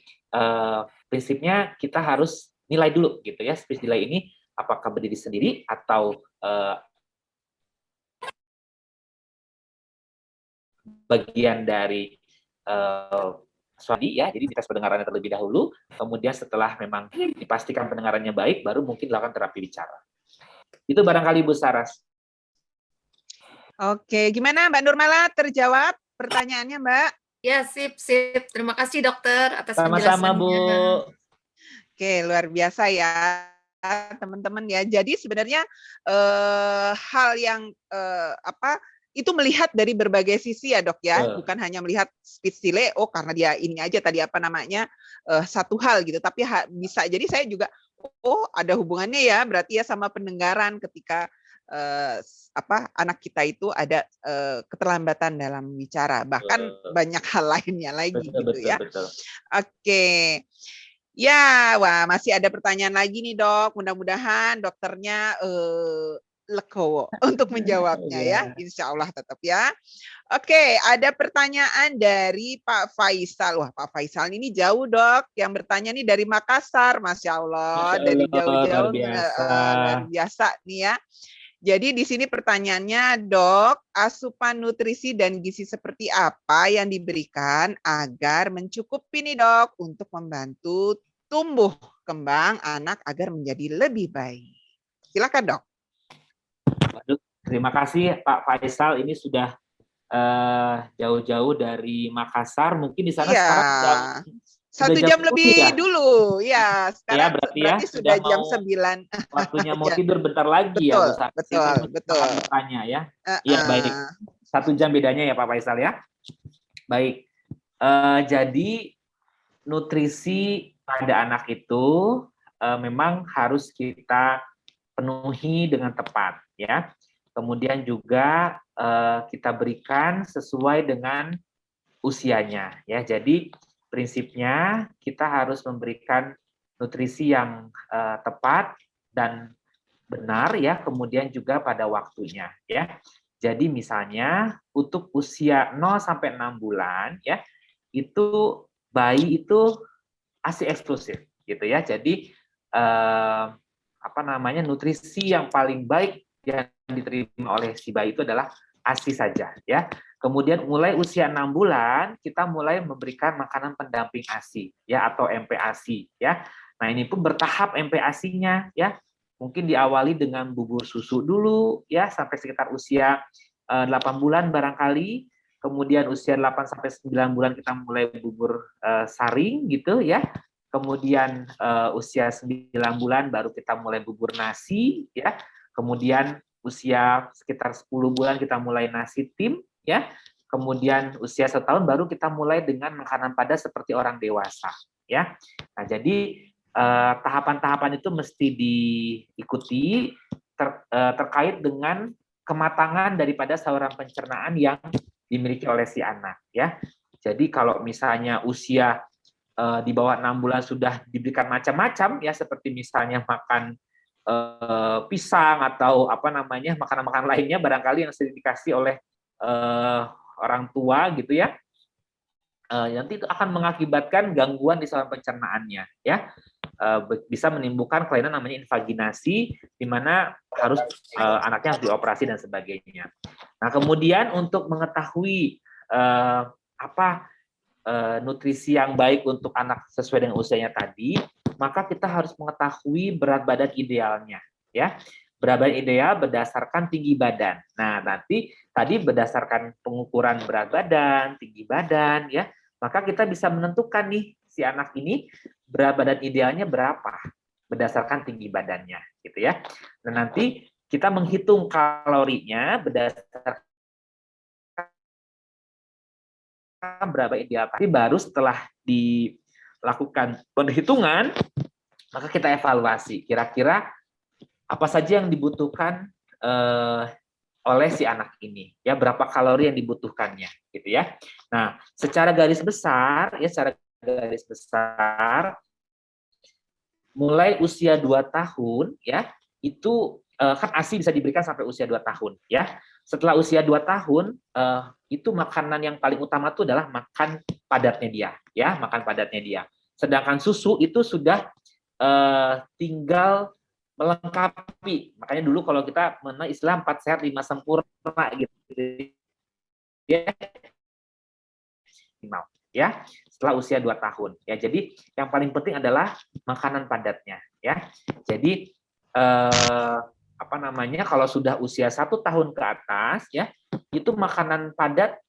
prinsipnya kita harus nilai dulu gitu ya speech delay ini apakah berdiri sendiri atau bagian dari suami ya. Jadi dites pendengarannya terlebih dahulu, kemudian setelah memang dipastikan pendengarannya baik, baru mungkin dilakukan terapi bicara. Itu barangkali Bu Saras. Oke, gimana Mbak Nurmala, terjawab pertanyaannya Mbak? Ya, sip. Terima kasih dokter atas Sama-sama, Bu. Oke, luar biasa ya teman-teman ya. Jadi sebenarnya hal yang itu melihat dari berbagai sisi ya dok ya, bukan hanya melihat speech delay, oh karena dia ini aja tadi apa namanya satu hal gitu, tapi bisa jadi saya juga oh ada hubungannya ya, berarti ya sama pendengaran ketika anak kita itu ada keterlambatan dalam bicara, bahkan banyak hal lainnya lagi gitu ya. Oke. Ya, wah masih ada pertanyaan lagi nih dok, mudah-mudahan dokternya legowo untuk menjawabnya ya, insya Allah tetap ya. Oke, ada pertanyaan dari Pak Faisal. Wah Pak Faisal ini jauh dok, yang bertanya nih dari Makassar, Masya Allah, dari jauh-jauh luar biasa nih ya. Jadi di sini pertanyaannya, dok, asupan nutrisi dan gizi seperti apa yang diberikan agar mencukupi nih dok untuk membantu tumbuh kembang anak agar menjadi lebih baik. Silakan dok. Waduh, terima kasih Pak Faisal, ini sudah jauh-jauh dari Makassar, mungkin di sana sekarang sudah 1 jam lebih dulu, ya. Sekarang ya, berarti sudah jam 9. Waktunya mau tidur bentar lagi betul, ya, betul. Tanya ya. Iya baik. 1 jam bedanya ya Pak Faisal ya. Baik. Jadi nutrisi pada anak itu memang harus kita penuhi dengan tepat ya. Kemudian juga kita berikan sesuai dengan usianya ya. Jadi prinsipnya kita harus memberikan nutrisi yang tepat dan benar ya, kemudian juga pada waktunya ya. Jadi misalnya untuk usia 0 sampai 6 bulan ya, itu bayi itu ASI eksklusif gitu ya. Jadi nutrisi yang paling baik yang diterima oleh si bayi itu adalah ASI saja ya. Kemudian mulai usia 6 bulan kita mulai memberikan makanan pendamping ASI ya atau MPASI ya. Nah, ini pun bertahap MPASI-nya ya. Mungkin diawali dengan bubur susu dulu ya sampai sekitar usia 8 bulan barangkali. Kemudian usia 8 sampai 9 bulan kita mulai bubur saring gitu ya. Kemudian usia 9 bulan baru kita mulai bubur nasi ya. Kemudian usia sekitar 10 bulan kita mulai nasi tim ya. Kemudian usia 1 tahun baru kita mulai dengan makanan padat seperti orang dewasa ya. Nah, jadi tahapan-tahapan itu mesti diikuti terkait dengan kematangan daripada saluran pencernaan yang dimiliki oleh si anak ya. Jadi kalau misalnya usia di bawah 6 bulan sudah diberikan macam-macam ya, seperti misalnya makan pisang atau makanan-makanan lainnya barangkali yang sering dikasih oleh orang tua gitu ya, nanti itu akan mengakibatkan gangguan di saluran pencernaannya ya, bisa menimbulkan kelainan namanya invaginasi, di mana harus anaknya harus dioperasi dan sebagainya. Nah kemudian untuk mengetahui nutrisi yang baik untuk anak sesuai dengan usianya tadi, maka kita harus mengetahui berat badan idealnya, ya. Berat badan ideal berdasarkan tinggi badan. Nah, nanti tadi berdasarkan pengukuran berat badan, tinggi badan, ya, maka kita bisa menentukan nih si anak ini berat badan idealnya berapa berdasarkan tinggi badannya, gitu ya. Dan nanti kita menghitung kalorinya berdasarkan berapa ideal. Tapi baru setelah dilakukan perhitungan, maka kita evaluasi kira-kira apa saja yang dibutuhkan oleh si anak ini, ya, berapa kalori yang dibutuhkannya, gitu ya. Nah, secara garis besar, mulai usia 2 tahun, ya, itu kan ASI bisa diberikan sampai usia 2 tahun, ya. Setelah usia 2 tahun, itu makanan yang paling utama itu adalah makan padatnya dia, ya, makan padatnya dia. Sedangkan susu itu sudah tinggal melengkapi. Makanya dulu kalau kita mengenal istilah 4 sehat 5 sempurna gitu. Ya, setelah usia 2 tahun. Ya, jadi yang paling penting adalah makanan padatnya, ya. Jadi kalau sudah usia 1 tahun ke atas, ya, itu makanan padat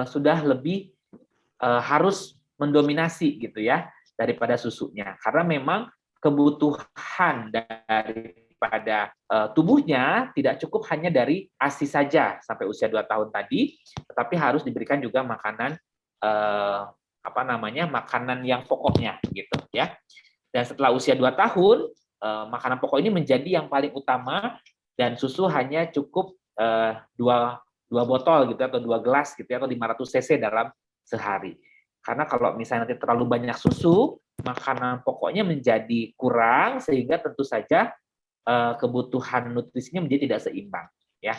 sudah lebih harus mendominasi gitu ya daripada susunya. Karena memang kebutuhan daripada tubuhnya tidak cukup hanya dari ASI saja sampai usia 2 tahun tadi, tetapi harus diberikan juga makanan makanan yang pokoknya gitu ya. Dan setelah usia 2 tahun, makanan pokok ini menjadi yang paling utama dan susu hanya cukup 2 botol gitu atau 2 gelas gitu atau 500 cc dalam sehari. Karena kalau misalnya nanti terlalu banyak susu, makanan pokoknya menjadi kurang sehingga tentu saja kebutuhan nutrisinya menjadi tidak seimbang, ya.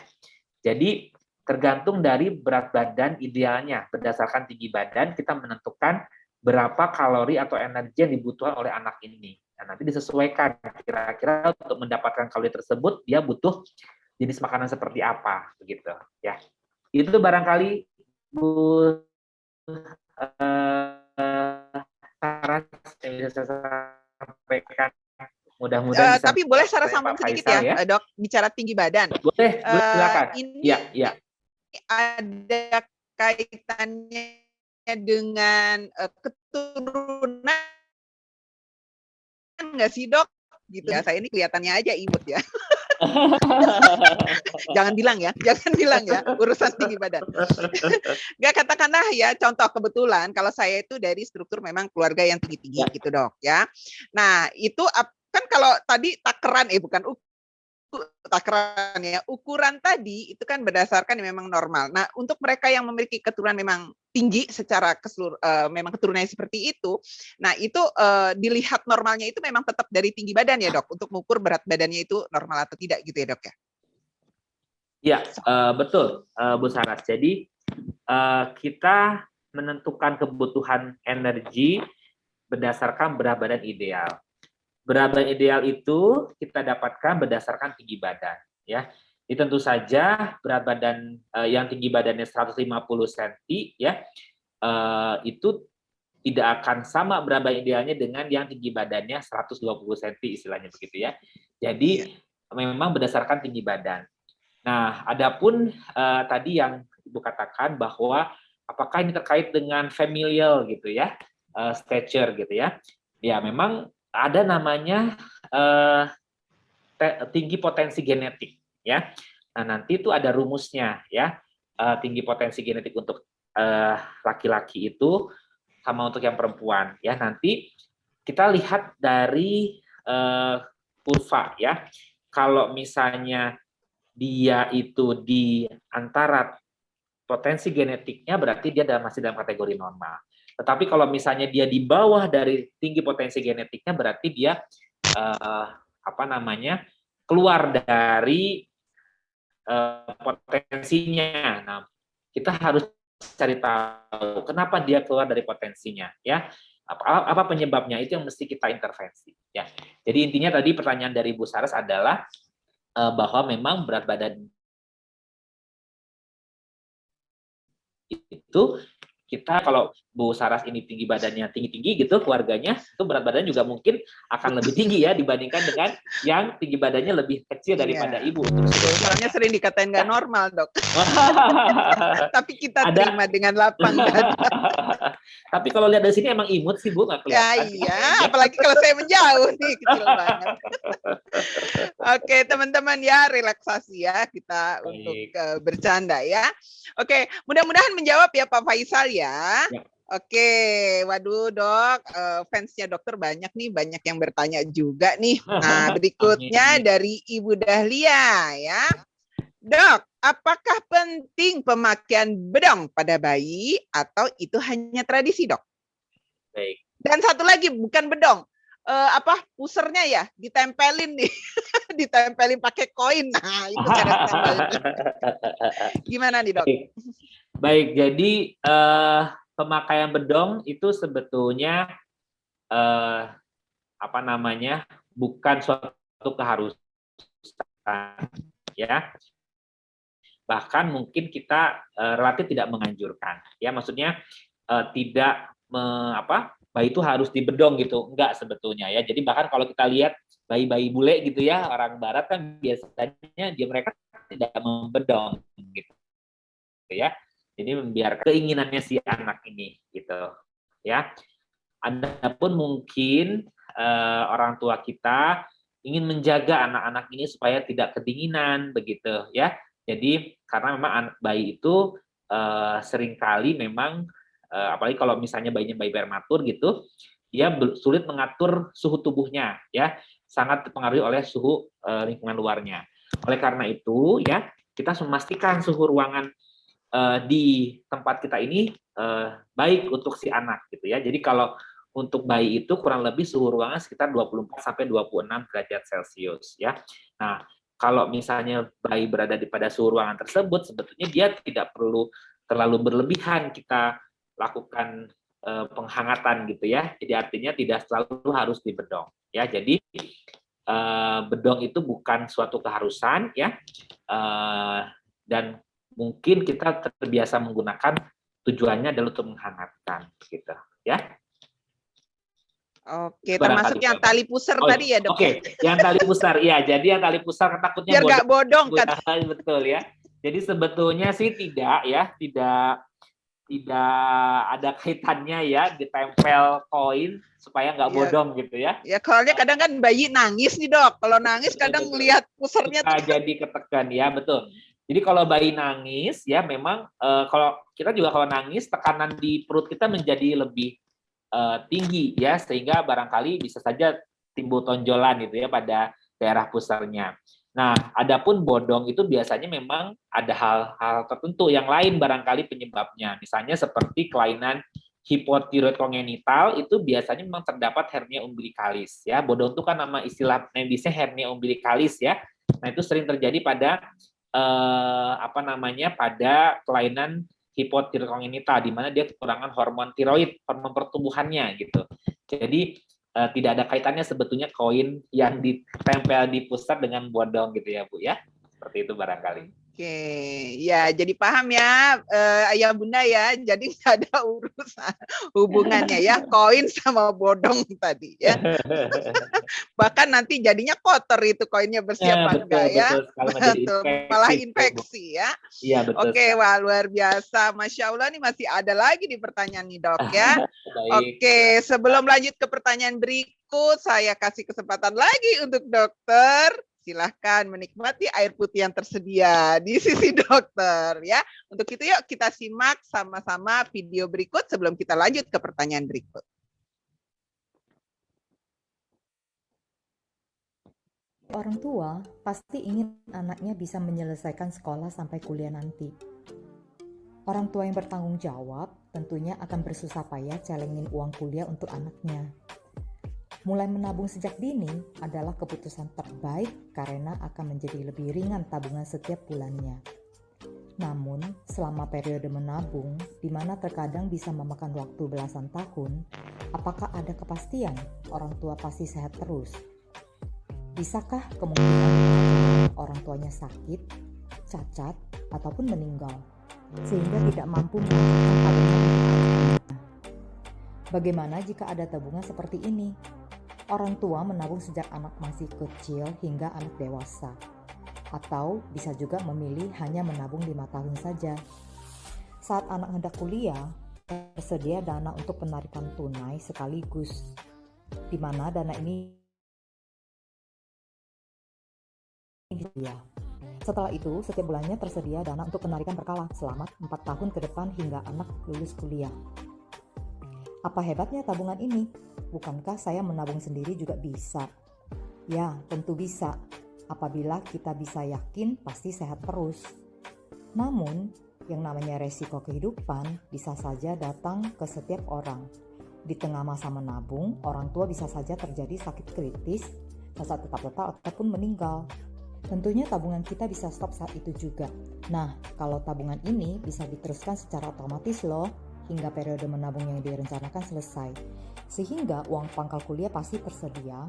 Jadi tergantung dari berat badan idealnya. Berdasarkan tinggi badan kita menentukan berapa kalori atau energi yang dibutuhkan oleh anak ini. Nah, nanti disesuaikan kira-kira untuk mendapatkan kalori tersebut dia butuh jenis makanan seperti apa, begitu, ya. Itu barangkali Bu yang bisa saya sampaikan, mudah-mudahan bisa. Tapi boleh saya sambung sedikit ya, Dok, bicara tinggi badan. Boleh silakan. Ini ya. Ada kaitannya dengan keturunan nggak sih, Dok? Gitu ya, saya ini kelihatannya aja imut ya. Jangan bilang ya urusan tinggi badan. Nggak, katakanlah ya contoh kebetulan kalau saya itu dari struktur memang keluarga yang tinggi-tinggi gitu, Dok, ya. Nah, itu kan kalau tadi takeran ukuran tadi itu kan berdasarkan memang normal. Nah, untuk mereka yang memiliki keturunan memang tinggi secara memang keturunannya seperti itu. Nah, itu dilihat normalnya itu memang tetap dari tinggi badan ya, Dok, untuk mengukur berat badannya itu normal atau tidak gitu ya, Dok ya. Ya, betul, Bu Saras. Jadi kita menentukan kebutuhan energi berdasarkan berat badan ideal. Berat badan ideal itu kita dapatkan berdasarkan tinggi badan, ya. Ini tentu saja berat badan yang tinggi badannya 150 cm, ya, itu tidak akan sama berat badan idealnya dengan yang tinggi badannya 120 cm, istilahnya begitu ya. Jadi memang berdasarkan tinggi badan. Nah, adapun tadi yang Ibu katakan bahwa apakah ini terkait dengan familial gitu ya, stature gitu ya. Ya, memang ada namanya tinggi potensi genetik, ya. Nah, nanti itu ada rumusnya, ya. Tinggi potensi genetik untuk laki-laki itu sama untuk yang perempuan, ya. Nanti kita lihat dari kurva, ya. Kalau misalnya dia itu di antara potensi genetiknya, berarti dia masih dalam kategori normal. Tetapi kalau misalnya dia di bawah dari tinggi potensi genetiknya, berarti dia keluar dari potensinya. Nah, kita harus cari tahu kenapa dia keluar dari potensinya, ya. Apa penyebabnya, itu yang mesti kita intervensi, ya. Jadi intinya tadi pertanyaan dari Bu Saras adalah bahwa memang berat badan itu kita kalau Bu Saras ini tinggi badannya tinggi-tinggi gitu, keluarganya itu berat badannya juga mungkin akan lebih tinggi ya dibandingkan dengan yang tinggi badannya lebih kecil daripada ibu. Soalnya sering dikatain nggak normal, Dok. Tapi kita terima dengan lapang dada. Tapi kalau lihat dari sini emang imut sih Bu, nggak kelihatan. Ya iya, apalagi kalau saya menjauh nih, kecil banget. Oke, teman-teman ya, relaksasi ya kita untuk bercanda ya. Oke, mudah-mudahan menjawab ya Pak Faisal ya. Oke, waduh Dok, fansnya dokter banyak nih, banyak yang bertanya juga nih. Nah, berikutnya dari Ibu Dahlia ya. Dok, apakah penting pemakaian bedong pada bayi atau itu hanya tradisi, Dok? Baik. Dan satu lagi, bukan bedong, pusernya ya, ditempelin nih, ditempelin pakai koin. Nah, itu cara ditempelin. Gimana nih, Dok? Baik, jadi pemakaian bedong itu sebetulnya bukan suatu keharusan ya. Bahkan mungkin kita relatif tidak menganjurkan ya, maksudnya bayi itu harus dibedong gitu, enggak sebetulnya ya. Jadi bahkan kalau kita lihat bayi-bayi bule gitu ya, orang barat kan biasanya mereka tidak membedong gitu ya. Jadi membiarkan keinginannya si anak ini gitu ya. Adapun mungkin orang tua kita ingin menjaga anak-anak ini supaya tidak kedinginan begitu ya. Jadi karena memang bayi itu seringkali memang apalagi kalau misalnya bayi prematur gitu, dia sulit mengatur suhu tubuhnya ya, sangat dipengaruhi oleh suhu lingkungan luarnya. Oleh karena itu ya, kita harus memastikan suhu ruangan di tempat kita ini baik untuk si anak gitu ya. Jadi kalau untuk bayi itu kurang lebih suhu ruangan sekitar 24 sampai 26 derajat Celcius ya. Nah, kalau misalnya bayi berada pada suhu ruangan tersebut, sebetulnya dia tidak perlu terlalu berlebihan kita lakukan penghangatan gitu ya. Jadi artinya tidak selalu harus dibedong ya. Jadi bedong itu bukan suatu keharusan ya, dan mungkin kita terbiasa menggunakan, tujuannya adalah untuk menghangatkan gitu ya. Oke, termasuk yang tali pusar tadi ya, Dok. Oke, yang tali pusar ya. Jadi yang tali pusar takutnya biar nggak bodong kan. Betul ya. Jadi sebetulnya sih tidak ada kaitannya ya, ditempel koin supaya nggak bodong gitu ya. Ya, soalnya kadang kan bayi nangis nih, Dok. Kalau nangis kadang lihat pusarnya tuh jadi ketekan ya, betul. Jadi kalau bayi nangis ya memang kalau kita juga kalau nangis tekanan di perut kita menjadi lebih tinggi ya, sehingga barangkali bisa saja timbul tonjolan gitu ya pada daerah pusarnya. Nah, adapun bodong itu biasanya memang ada hal-hal tertentu yang lain barangkali penyebabnya. Misalnya seperti kelainan hipotiroid kongenital, itu biasanya memang terdapat hernia umbilikalis ya. Bodong itu kan nama istilah medisnya hernia umbilikalis ya. Nah, itu sering terjadi pada pada kelainan hipotiroid kongenital, di mana dia kekurangan hormon tiroid, hormon pertumbuhannya gitu. Jadi tidak ada kaitannya sebetulnya koin yang ditempel di pusat dengan bodong gitu ya Bu ya. Seperti itu barangkali. Oke, ya jadi paham ya Ayah Bunda ya. Jadi nggak ada urusan hubungannya ya koin sama bodong tadi ya. Bahkan nanti jadinya kotor itu koinnya, bersih apa enggak ya. Betul, malah infeksi ya. Iya betul. Oke, wah luar biasa. Masya Allah nih masih ada lagi di pertanyaan nih, Dok ya. Oke, sebelum lanjut ke pertanyaan berikut, saya kasih kesempatan lagi untuk dokter. Silahkan menikmati air putih yang tersedia di sisi dokter ya. Untuk itu yuk kita simak sama-sama video berikut sebelum kita lanjut ke pertanyaan berikut. Orang tua pasti ingin anaknya bisa menyelesaikan sekolah sampai kuliah nanti. Orang tua yang bertanggung jawab tentunya akan bersusah payah celengin uang kuliah untuk anaknya. Mulai menabung sejak dini adalah keputusan terbaik karena akan menjadi lebih ringan tabungan setiap bulannya. Namun, selama periode menabung, di mana terkadang bisa memakan waktu belasan tahun, apakah ada kepastian orang tua pasti sehat terus? Bisakah kemungkinan orang tuanya sakit, cacat, ataupun meninggal, sehingga tidak mampu melanjutkan tabungan untuk Bagaimana jika ada tabungan seperti ini? Orang tua menabung sejak anak masih kecil hingga anak dewasa. Atau bisa juga memilih hanya menabung 5 tahun saja. Saat anak hendak kuliah, tersedia dana untuk penarikan tunai sekaligus, di mana dana ini ya. Setelah itu, setiap bulannya tersedia dana untuk penarikan berkala selama 4 tahun ke depan hingga anak lulus kuliah. Apa hebatnya tabungan ini? Bukankah saya menabung sendiri juga bisa? Ya, tentu bisa. Apabila kita bisa yakin pasti sehat terus. Namun, yang namanya resiko kehidupan bisa saja datang ke setiap orang. Di tengah masa menabung, orang tua bisa saja terjadi sakit kritis, saat tetap letak ataupun meninggal. Tentunya tabungan kita bisa stop saat itu juga. Nah, kalau tabungan ini bisa diteruskan secara otomatis loh, hingga periode menabung yang direncanakan selesai. Sehingga uang pangkal kuliah pasti tersedia,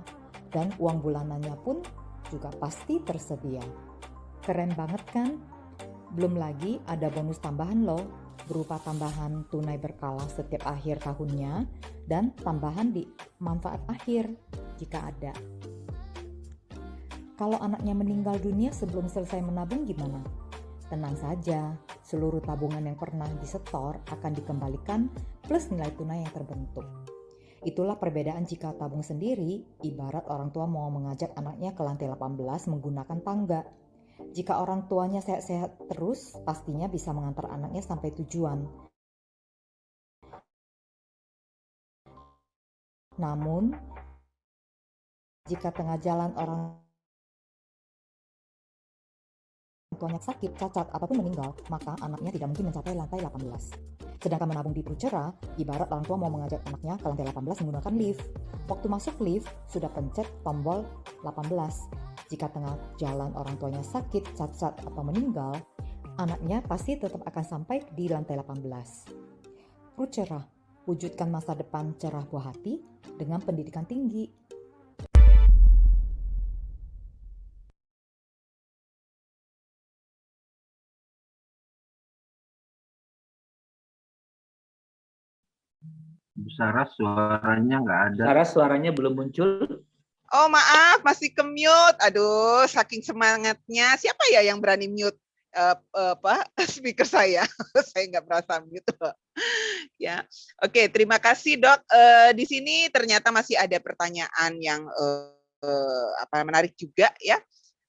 dan uang bulanannya pun juga pasti tersedia. Keren banget kan? Belum lagi ada bonus tambahan loh, berupa tambahan tunai berkala setiap akhir tahunnya, dan tambahan di manfaat akhir jika ada. Kalau anaknya meninggal dunia sebelum selesai menabung gimana? Tenang saja, seluruh tabungan yang pernah disetor akan dikembalikan plus nilai tunai yang terbentuk. Itulah perbedaan jika tabung sendiri, ibarat orang tua mau mengajak anaknya ke lantai 18 menggunakan tangga. Jika orang tuanya sehat-sehat terus, pastinya bisa mengantar anaknya sampai tujuan. Namun, jika tengah jalan orang tuanya sakit, cacat, ataupun meninggal, maka anaknya tidak mungkin mencapai lantai 18. Sedangkan menabung di Prucera, ibarat orang tua mau mengajak anaknya ke lantai 18 menggunakan lift. Waktu masuk lift, sudah pencet tombol 18. Jika tengah jalan orang tuanya sakit, cacat, atau meninggal, anaknya pasti tetap akan sampai di lantai 18. Prucera, wujudkan masa depan cerah buah hati dengan pendidikan tinggi. Bu Sarah suaranya nggak ada. Sarah suaranya belum muncul. Oh maaf, masih ke-mute. Aduh, saking semangatnya. Siapa ya yang berani mute speaker saya? Saya nggak merasa mute. Ya, oke. Terima kasih dok. Di sini ternyata masih ada pertanyaan yang menarik juga ya.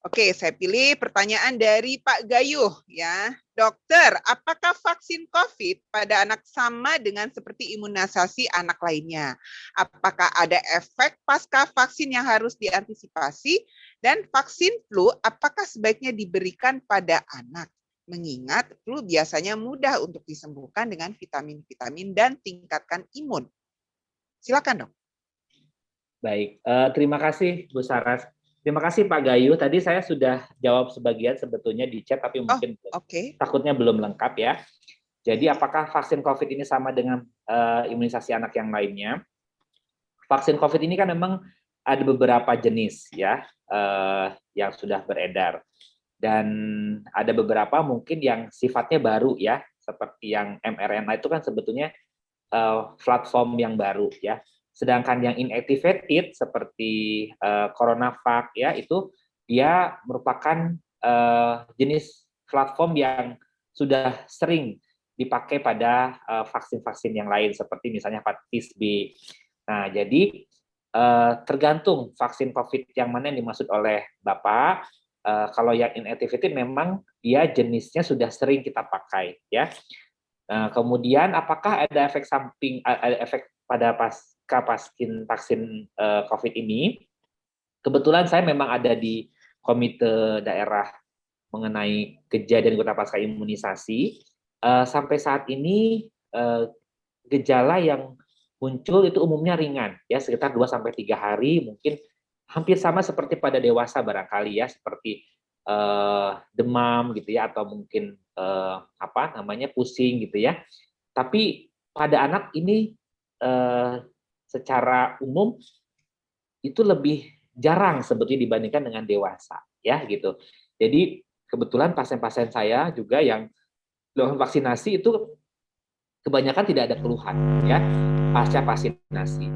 Oke, saya pilih pertanyaan dari Pak Gayuh ya. Dokter, apakah vaksin COVID pada anak sama dengan seperti imunisasi anak lainnya? Apakah ada efek pasca vaksin yang harus diantisipasi? Dan vaksin flu apakah sebaiknya diberikan pada anak? Mengingat flu biasanya mudah untuk disembuhkan dengan vitamin-vitamin dan tingkatkan imun. Silakan dok. Baik, terima kasih Bu Saras. Terima kasih Pak Gayu. Tadi saya sudah jawab sebagian sebetulnya di chat, tapi mungkin takutnya belum lengkap ya. Jadi apakah vaksin COVID ini sama dengan imunisasi anak yang lainnya? Vaksin COVID ini kan memang ada beberapa jenis ya yang sudah beredar. Dan ada beberapa mungkin yang sifatnya baru ya, seperti yang mRNA itu kan sebetulnya platform yang baru ya. Sedangkan yang inactivated seperti CoronaVac ya, itu dia merupakan jenis platform yang sudah sering dipakai pada vaksin-vaksin yang lain seperti misalnya hepatitis B. Nah, jadi tergantung vaksin COVID yang mana yang dimaksud oleh Bapak. Kalau yang inactivated memang dia jenisnya sudah sering kita pakai ya. Kemudian apakah ada efek samping, ada efek pada vaksin COVID ini? Kebetulan saya memang ada di komite daerah mengenai kejadian kota pasca imunisasi. Sampai saat ini gejala yang muncul itu umumnya ringan ya, sekitar 2-3 hari, mungkin hampir sama seperti pada dewasa barangkali ya, seperti demam gitu ya, atau mungkin pusing gitu ya. Tapi pada anak ini secara umum itu lebih jarang sebetulnya dibandingkan dengan dewasa ya gitu. Jadi kebetulan pasien-pasien saya juga yang melakukan vaksinasi itu kebanyakan tidak ada keluhan ya pasca vaksinasi.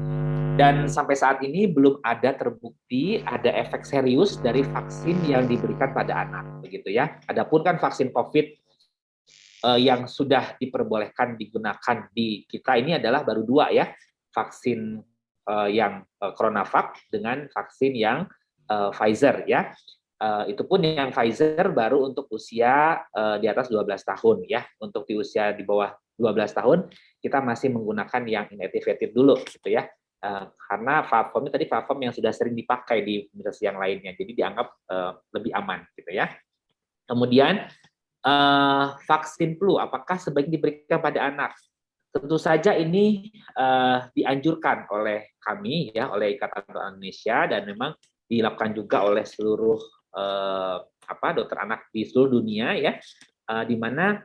Dan sampai saat ini belum ada terbukti ada efek serius dari vaksin yang diberikan pada anak, begitu ya. Adapun kan vaksin COVID yang sudah diperbolehkan digunakan di kita ini adalah baru 2 ya, vaksin yang CoronaVac dengan vaksin yang Pfizer ya. Itu pun yang Pfizer baru untuk usia di atas 12 tahun ya. Untuk di usia di bawah 12 tahun kita masih menggunakan yang inactivated dulu gitu ya. Karena platformnya tadi platform yang sudah sering dipakai di imunisasi yang lainnya, jadi dianggap lebih aman gitu ya. Kemudian vaksin flu, apakah sebaiknya diberikan pada anak? Tentu saja ini dianjurkan oleh kami ya, oleh Ikatan Dokter Indonesia, dan memang dilakukan juga oleh seluruh dokter anak di seluruh dunia ya, di mana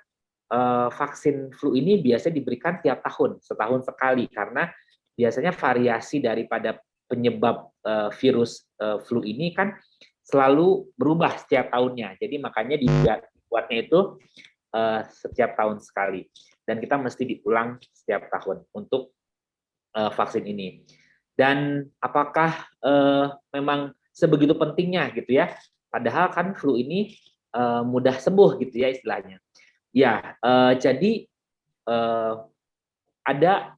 vaksin flu ini biasanya diberikan tiap tahun, setahun sekali, karena biasanya variasi daripada penyebab virus flu ini kan selalu berubah setiap tahunnya. Jadi makanya dibuatnya itu setiap tahun sekali. Dan kita mesti diulang setiap tahun untuk vaksin ini. Dan apakah memang sebegitu pentingnya gitu ya? Padahal kan flu ini mudah sembuh gitu ya istilahnya. Ya, jadi ada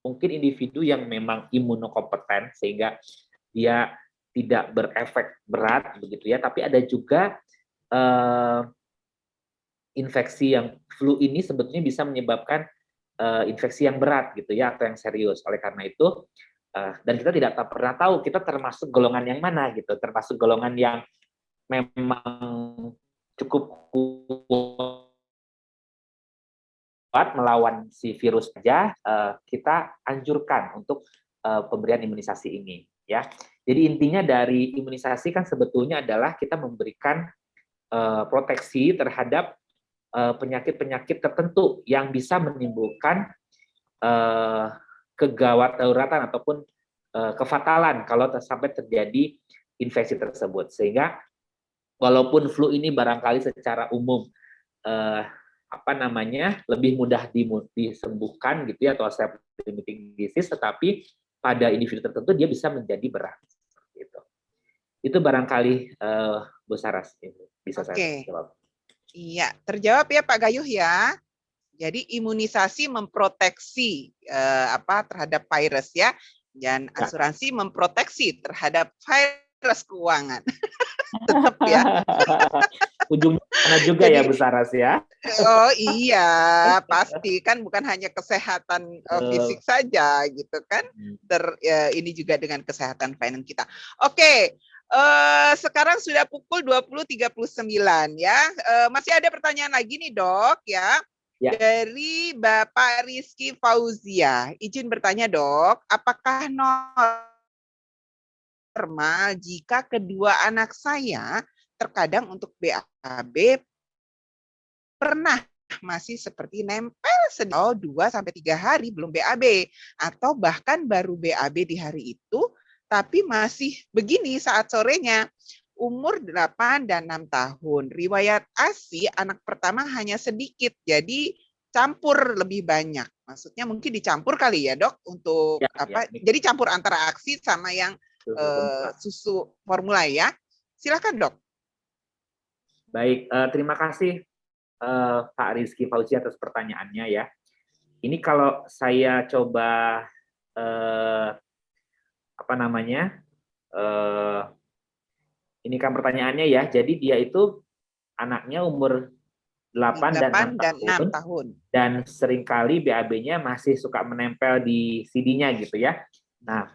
mungkin individu yang memang imunokompeten sehingga dia tidak berefek berat begitu ya, tapi ada juga infeksi yang flu ini sebetulnya bisa menyebabkan infeksi yang berat gitu ya, atau yang serius. Oleh karena itu dan kita tidak pernah tahu kita termasuk golongan yang mana gitu, termasuk golongan yang memang cukup kuat melawan si virus saja, kita anjurkan untuk pemberian imunisasi ini ya. Jadi intinya dari imunisasi kan sebetulnya adalah kita memberikan proteksi terhadap penyakit-penyakit tertentu yang bisa menimbulkan kegawat dauratan ataupun kefatalan kalau sampai terjadi infeksi tersebut. Sehingga walaupun flu ini barangkali secara umum lebih mudah disembuhkan gitu ya, atau self-limiting disease, tetapi pada individu tertentu dia bisa menjadi berat. Gitu. Itu barangkali Bu Saras bisa saya jawab. Iya, terjawab ya Pak Gayuh ya. Jadi imunisasi memproteksi terhadap virus ya, dan asuransi memproteksi terhadap virus keuangan. Tetap ya. Ujungnya sana juga. Jadi, ya Bu Saras ya. Oh iya, pasti kan bukan hanya kesehatan fisik saja gitu kan. Ini juga dengan kesehatan finance kita. Oke. Sekarang sudah pukul 20.39 ya. Masih ada pertanyaan lagi nih Dok ya. Dari Bapak Rizky Fauzia. Izin bertanya Dok, apakah normal jika kedua anak saya terkadang untuk BAB pernah masih seperti nempel 2-3 hari belum BAB, atau bahkan baru BAB di hari itu tapi masih begini saat sorenya, umur 8 dan 6 tahun. Riwayat ASI anak pertama hanya sedikit, jadi campur lebih banyak. Maksudnya mungkin dicampur kali ya Dok untuk jadi campur antara ASI sama yang susu formula ya. Silakan Dok. Baik, terima kasih Pak Rizky Fauzi atas pertanyaannya ya. Ini kalau saya coba ini kan pertanyaannya ya. Jadi dia itu anaknya umur 8 dan 6 tahun dan seringkali BAB-nya masih suka menempel di CD-nya gitu ya. Nah,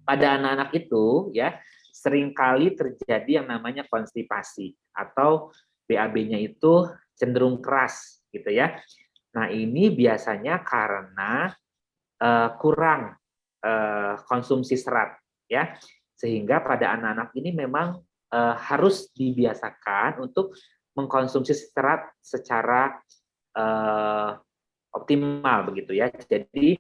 pada anak-anak itu ya seringkali terjadi yang namanya konstipasi atau BAB-nya itu cenderung keras gitu ya. Nah, ini biasanya karena kurang konsumsi serat ya. Sehingga pada anak-anak ini memang harus dibiasakan untuk mengkonsumsi serat secara optimal begitu ya. Jadi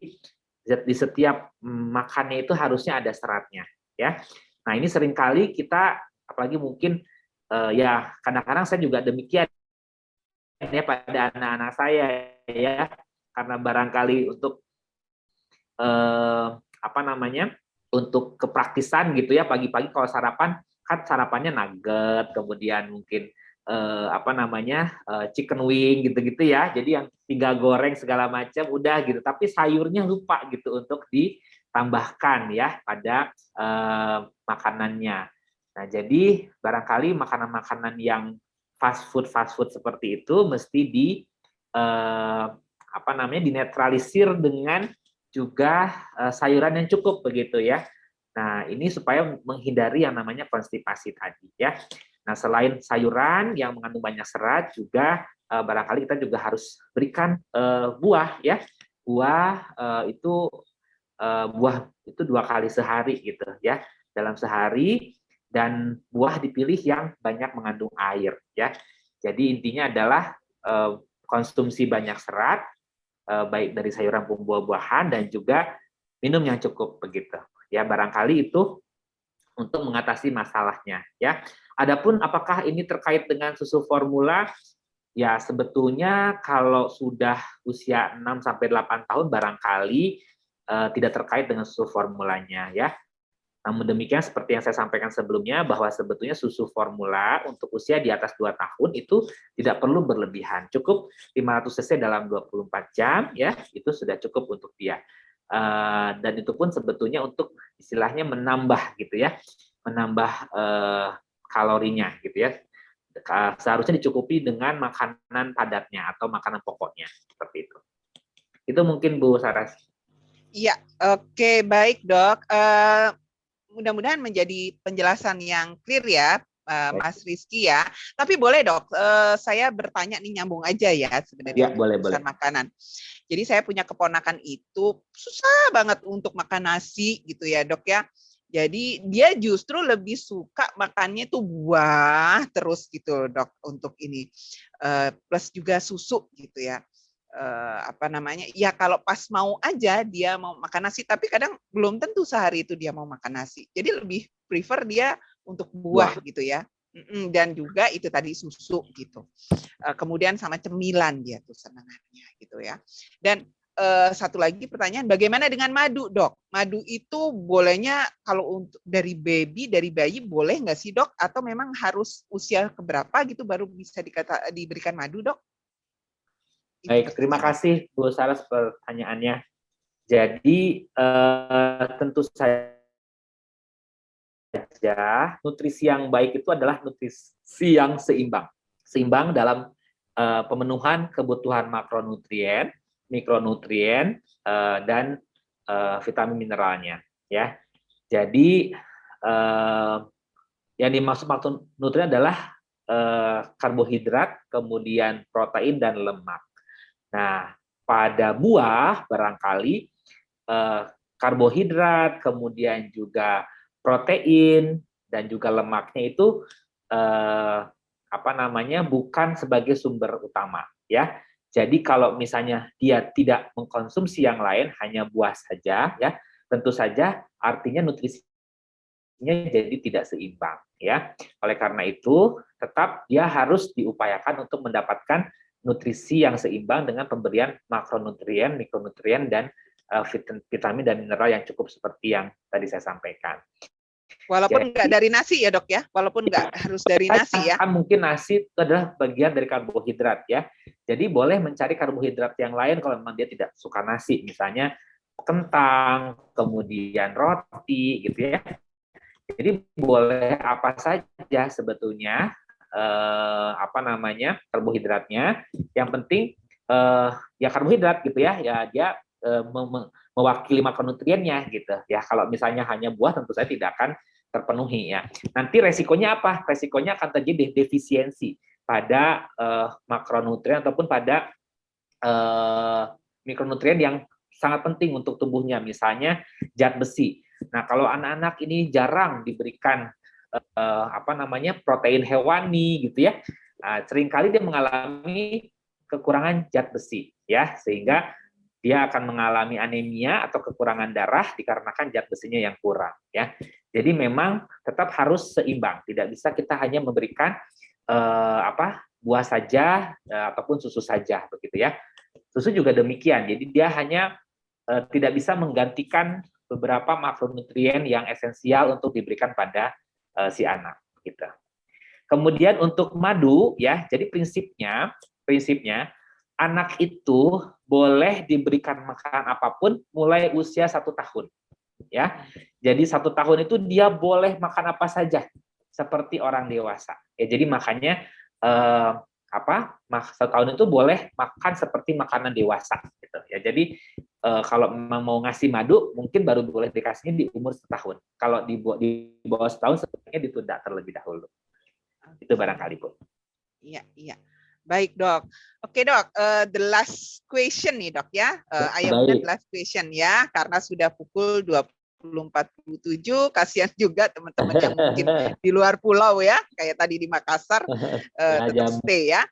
di setiap makannya itu harusnya ada seratnya ya. Nah, ini seringkali kita apalagi mungkin kadang-kadang saya juga demikian ya pada anak-anak saya ya. karena barangkali untuk untuk kepraktisan gitu ya, pagi-pagi kalau sarapan kan sarapannya nugget, kemudian mungkin chicken wing gitu-gitu ya, jadi yang tinggal goreng segala macam udah gitu, tapi sayurnya lupa gitu untuk ditambahkan ya pada makanannya. Nah, jadi barangkali makanan-makanan yang fast food seperti itu mesti dinetralisir dengan juga sayuran yang cukup begitu ya. Nah, ini supaya menghindari yang namanya konstipasi tadi ya. Nah, selain sayuran yang mengandung banyak serat, juga barangkali kita juga harus berikan buah ya. Buah itu 2 kali sehari gitu ya, dalam sehari, dan buah dipilih yang banyak mengandung air ya. Jadi intinya adalah konsumsi banyak serat, baik dari sayuran buah-buahan dan juga minum yang cukup begitu ya, barangkali itu untuk mengatasi masalahnya ya. Adapun apakah ini terkait dengan susu formula, ya sebetulnya kalau sudah usia 6 sampai 8 tahun barangkali tidak terkait dengan susu formulanya ya. Namun demikian seperti yang saya sampaikan sebelumnya, bahwa sebetulnya susu formula untuk usia di atas 2 tahun itu tidak perlu berlebihan. Cukup 500 cc dalam 24 jam ya, itu sudah cukup untuk dia. Dan itu pun sebetulnya untuk istilahnya menambah gitu ya, menambah kalorinya gitu ya. Seharusnya dicukupi dengan makanan padatnya atau makanan pokoknya seperti itu. Itu mungkin Bu Saras. Iya, oke, baik Dok. Mudah-mudahan menjadi penjelasan yang clear ya, Mas Rizky ya. Tapi boleh Dok, saya bertanya nih, nyambung aja ya sebenarnya Ya, boleh. makanan. Jadi saya punya keponakan itu susah banget untuk makan nasi gitu ya Dok ya. Jadi dia justru lebih suka makannya tuh buah terus gitu Dok, untuk ini. Plus juga susu gitu ya. Ya kalau pas mau aja dia mau makan nasi, tapi kadang belum tentu sehari itu dia mau makan nasi. Jadi lebih prefer dia untuk buah gitu ya. Dan juga itu tadi susu gitu. Kemudian sama cemilan dia tuh senangannya gitu ya. Dan satu lagi pertanyaan, bagaimana dengan madu Dok? Madu itu bolehnya kalau untuk dari bayi boleh nggak sih Dok? Atau memang harus usia keberapa gitu baru bisa diberikan madu Dok? Baik, terima kasih Bu Saras pertanyaannya. Jadi tentu saja nutrisi yang baik itu adalah nutrisi yang seimbang. Seimbang dalam pemenuhan kebutuhan makronutrien, mikronutrien, dan vitamin mineralnya. Ya, jadi yang dimaksud makronutrien adalah karbohidrat, kemudian protein dan lemak. Nah, pada buah barangkali karbohidrat, kemudian juga protein dan juga lemaknya itu bukan sebagai sumber utama ya. Jadi kalau misalnya dia tidak mengkonsumsi yang lain, hanya buah saja ya, tentu saja artinya nutrisinya jadi tidak seimbang ya. Oleh karena itu, tetap dia harus diupayakan untuk mendapatkan nutrisi yang seimbang dengan pemberian makronutrien, mikronutrien, dan vitamin dan mineral yang cukup seperti yang tadi saya sampaikan. Walaupun nggak dari nasi ya Dok ya? Walaupun nggak harus dari nasi ya? Mungkin nasi itu adalah bagian dari karbohidrat ya. Jadi boleh mencari karbohidrat yang lain kalau memang dia tidak suka nasi. Misalnya kentang, kemudian roti gitu ya. Jadi boleh apa saja sebetulnya karbohidratnya. Yang penting ya karbohidrat gitu ya. Ya dia mewakili makronutriennya gitu ya. Kalau misalnya hanya buah tentu saja tidak akan terpenuhi ya. Nanti resikonya apa? Resikonya akan terjadi defisiensi pada makronutrien ataupun pada mikronutrien yang sangat penting untuk tubuhnya, misalnya zat besi. Nah, kalau anak-anak ini jarang diberikan protein hewani gitu ya, seringkali dia mengalami kekurangan zat besi ya, sehingga dia akan mengalami anemia atau kekurangan darah dikarenakan zat besinya yang kurang ya. Jadi memang tetap harus seimbang, tidak bisa kita hanya memberikan buah saja ataupun susu saja begitu ya. Susu juga demikian. Jadi dia hanya tidak bisa menggantikan beberapa makronutrien yang esensial untuk diberikan pada si anak gitu. Kemudian untuk madu ya, jadi prinsipnya anak itu boleh diberikan makanan apapun mulai usia 1 tahun ya. Jadi 1 tahun itu dia boleh makan apa saja seperti orang dewasa. Ya, jadi makanya 1 tahun itu boleh makan seperti makanan dewasa gitu ya. Jadi kalau memang mau ngasih madu mungkin baru boleh dikasihnya di umur 1 tahun. Kalau di bawah 1 tahun sebenarnya ditunda terlebih dahulu. Itu barangkali, Bu. Iya, iya. Baik, Dok. Oke, Dok. The last question nih, Dok ya. Ayah Bunda, the last question ya, karena sudah pukul 20.47. Kasihan juga teman-teman yang mungkin di luar pulau ya, kayak tadi di Makassar, tetap stay ya.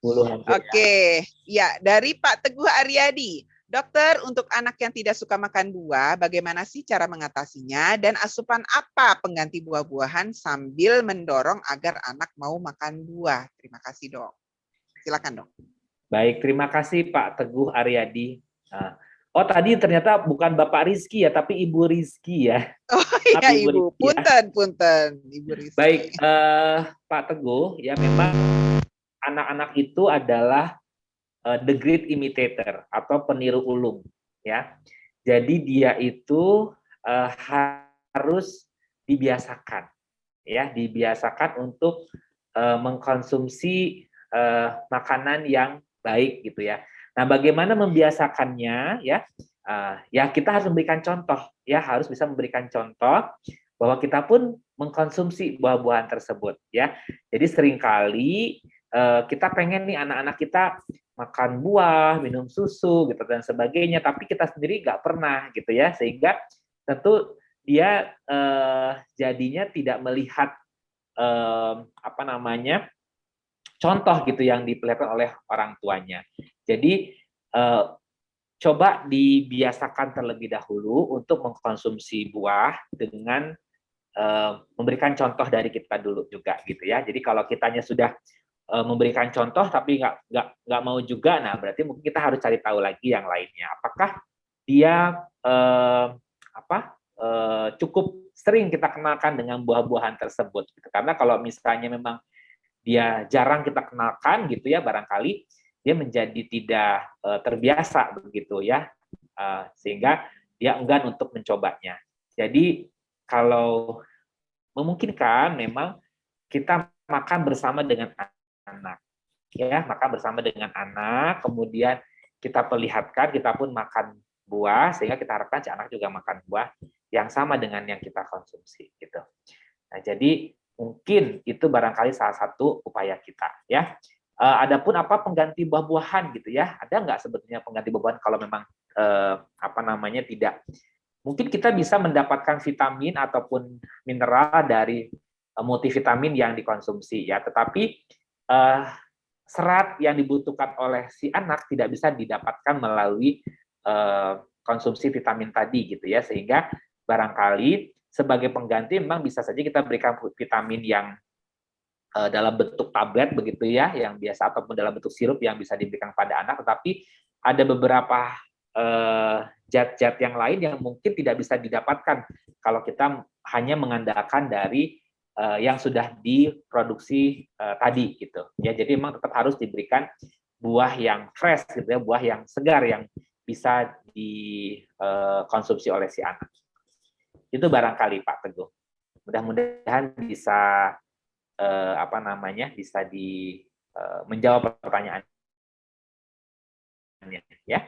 Oke, ya dari Pak Teguh Aryadi. Dokter, untuk anak yang tidak suka makan buah, bagaimana sih cara mengatasinya dan asupan apa pengganti buah-buahan sambil mendorong agar anak mau makan buah? Terima kasih, Dok. Silakan, Dok. Baik, terima kasih Pak Teguh Aryadi. Oh, tadi ternyata bukan Bapak Rizky ya, tapi Ibu Rizky ya. Oh iya, Ibu. Punten, Ibu Rizky. Baik, Pak Teguh, ya memang anak-anak itu adalah the great imitator atau peniru ulung ya. Jadi dia itu harus dibiasakan ya, dibiasakan untuk mengkonsumsi makanan yang baik gitu ya. Nah, bagaimana membiasakannya ya? Ya kita harus memberikan contoh ya, harus bisa memberikan contoh bahwa kita pun mengkonsumsi buah-buahan tersebut ya. Jadi seringkali kita pengen nih anak-anak kita makan buah, minum susu gitu dan sebagainya, tapi kita sendiri nggak pernah gitu ya, sehingga tentu dia jadinya tidak melihat contoh gitu yang diperlihatkan oleh orang tuanya. Jadi coba dibiasakan terlebih dahulu untuk mengkonsumsi buah dengan memberikan contoh dari kita dulu juga gitu ya. Jadi kalau kitanya sudah memberikan contoh tapi nggak mau juga, nah berarti mungkin kita harus cari tahu lagi yang lainnya. Apakah dia cukup sering kita kenalkan dengan buah-buahan tersebut? Gitu. Karena kalau misalnya memang dia jarang kita kenalkan gitu ya, barangkali dia menjadi tidak terbiasa begitu ya, sehingga dia enggan untuk mencobanya. Jadi kalau memungkinkan memang kita makan bersama dengan anak ya, makan bersama dengan anak, kemudian kita perlihatkan kita pun makan buah sehingga kita harapkan si anak juga makan buah yang sama dengan yang kita konsumsi gitu. Nah, jadi mungkin itu barangkali salah satu upaya kita ya. Adapun apa pengganti buah-buahan gitu ya, ada nggak sebetulnya pengganti buah-buahan kalau memang tidak, mungkin kita bisa mendapatkan vitamin ataupun mineral dari multivitamin yang dikonsumsi ya, tetapi serat yang dibutuhkan oleh si anak tidak bisa didapatkan melalui konsumsi vitamin tadi gitu ya, sehingga barangkali sebagai pengganti memang bisa saja kita berikan vitamin yang dalam bentuk tablet begitu ya, yang biasa, ataupun dalam bentuk sirup yang bisa diberikan pada anak, tetapi ada beberapa zat-zat yang lain yang mungkin tidak bisa didapatkan kalau kita hanya mengandalkan dari yang sudah diproduksi tadi gitu ya. Jadi memang tetap harus diberikan buah yang fresh gitu ya, buah yang segar yang bisa dikonsumsi oleh si anak. Itu barangkali Pak Teguh. Mudah-mudahan bisa bisa menjawab pertanyaannya ya.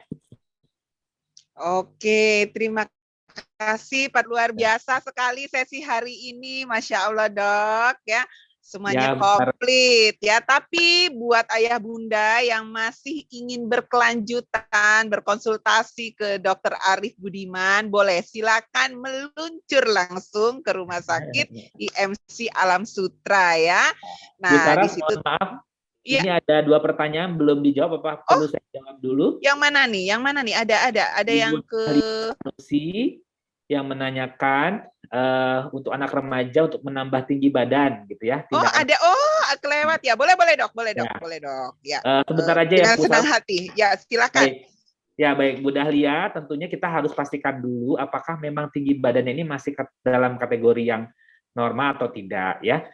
Oke, terima kasih Pak, luar biasa sekali sesi hari ini, Masya Allah Dok ya, semuanya komplit ya. Tapi buat ayah bunda yang masih ingin berkelanjutan berkonsultasi ke Dr. Arif Budiman, boleh silakan meluncur langsung ke Rumah Sakit IMC Alam Sutra ya. Nah, di situ maaf. Ini ada 2 pertanyaan belum dijawab, apa perlu saya jawab dulu? Yang mana nih? Yang mana nih? Ada yang ke yang menanyakan untuk anak remaja untuk menambah tinggi badan gitu ya. Kelewat ya. Boleh Dok, boleh Dok. Ya. Sebentar aja dengan senang hati. Ya, silakan. Baik. Ya, baik Bu Dahlia, tentunya kita harus pastikan dulu apakah memang tinggi badannya ini masih dalam kategori yang normal atau tidak ya.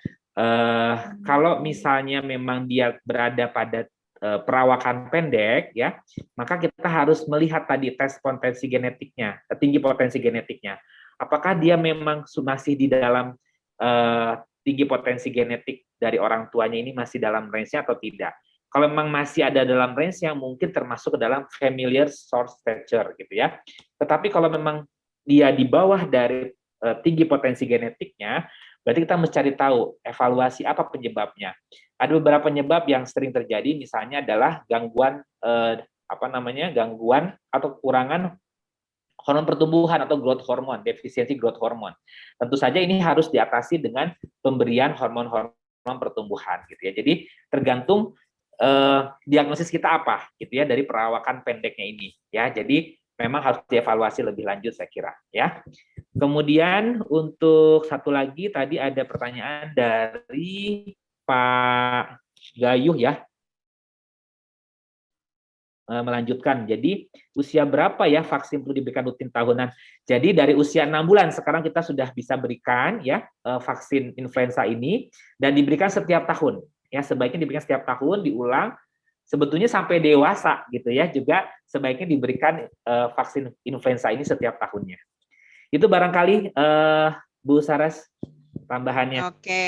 Kalau misalnya memang dia berada pada perawakan pendek ya, maka kita harus melihat tadi tes potensi genetiknya, tinggi potensi genetiknya. Apakah dia memang masih di dalam tinggi potensi genetik dari orang tuanya ini masih dalam range-nya atau tidak. Kalau memang masih ada dalam range yang mungkin termasuk ke dalam familiar short stature gitu ya. Tetapi kalau memang dia di bawah dari tinggi potensi genetiknya, berarti kita mencari tahu evaluasi apa penyebabnya. Ada beberapa penyebab yang sering terjadi, misalnya adalah gangguan gangguan atau kekurangan hormon pertumbuhan atau growth hormone, defisiensi growth hormone. Tentu saja ini harus diatasi dengan pemberian hormon-hormon pertumbuhan gitu ya. Jadi tergantung diagnosis kita apa gitu ya dari perawakan pendeknya ini ya. Jadi memang harus dievaluasi lebih lanjut saya kira ya. Kemudian untuk satu lagi tadi ada pertanyaan dari Pak Gayuh ya. Melanjutkan. Jadi usia berapa ya vaksin perlu diberikan rutin tahunan? Jadi dari usia 6 bulan sekarang kita sudah bisa berikan ya vaksin influenza ini dan diberikan setiap tahun. Ya, sebaiknya diberikan setiap tahun, diulang. Sebetulnya sampai dewasa gitu ya, juga sebaiknya diberikan vaksin influenza ini setiap tahunnya. Itu barangkali Bu Saras tambahannya. Oke.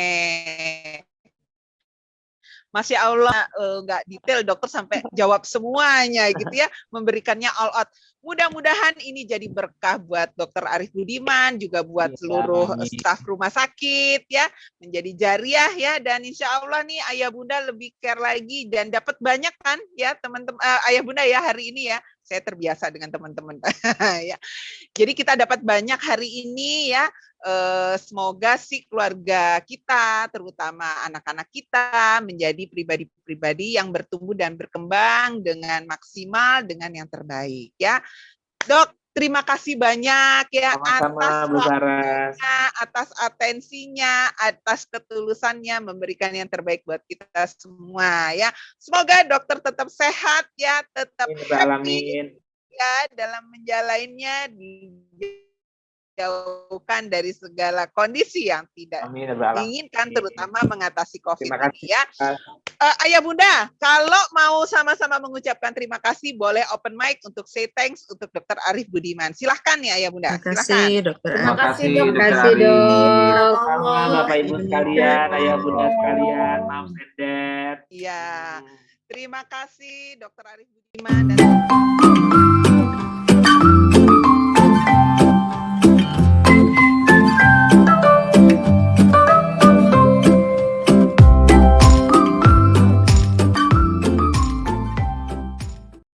Masya Allah, nggak detail dokter sampai jawab semuanya gitu ya, memberikannya all out. Mudah-mudahan ini jadi berkah buat Dokter Arif Budiman, juga buat seluruh staf rumah sakit ya, menjadi jariah ya, dan insya Allah nih ayah bunda lebih care lagi dan dapat banyak kan ya teman-teman ayah bunda ya hari ini ya. Saya terbiasa dengan teman-teman ya. Jadi kita dapat banyak hari ini ya. Semoga si keluarga kita, terutama anak-anak kita, menjadi pribadi-pribadi yang bertumbuh dan berkembang dengan maksimal, dengan yang terbaik ya. Dok, terima kasih banyak ya atas waktunya, atas atensinya, atas ketulusannya memberikan yang terbaik buat kita semua ya. Semoga dokter tetap sehat ya, tetap happy ya dalam menjalannya, dijauhkan dari segala kondisi yang tidak diinginkan, terutama mengatasi COVID ini ya. Ayah bunda, kalau mau sama-sama mengucapkan terima kasih, boleh open mic untuk say thanks untuk Dokter Arif Budiman. Silahkan ya ayah bunda. Terima kasih dokter. Terima kasih dok. Bapak Ibu sekalian, ayah bunda sekalian, moms and dad. Iya. Terima kasih Dokter Arif Budiman dan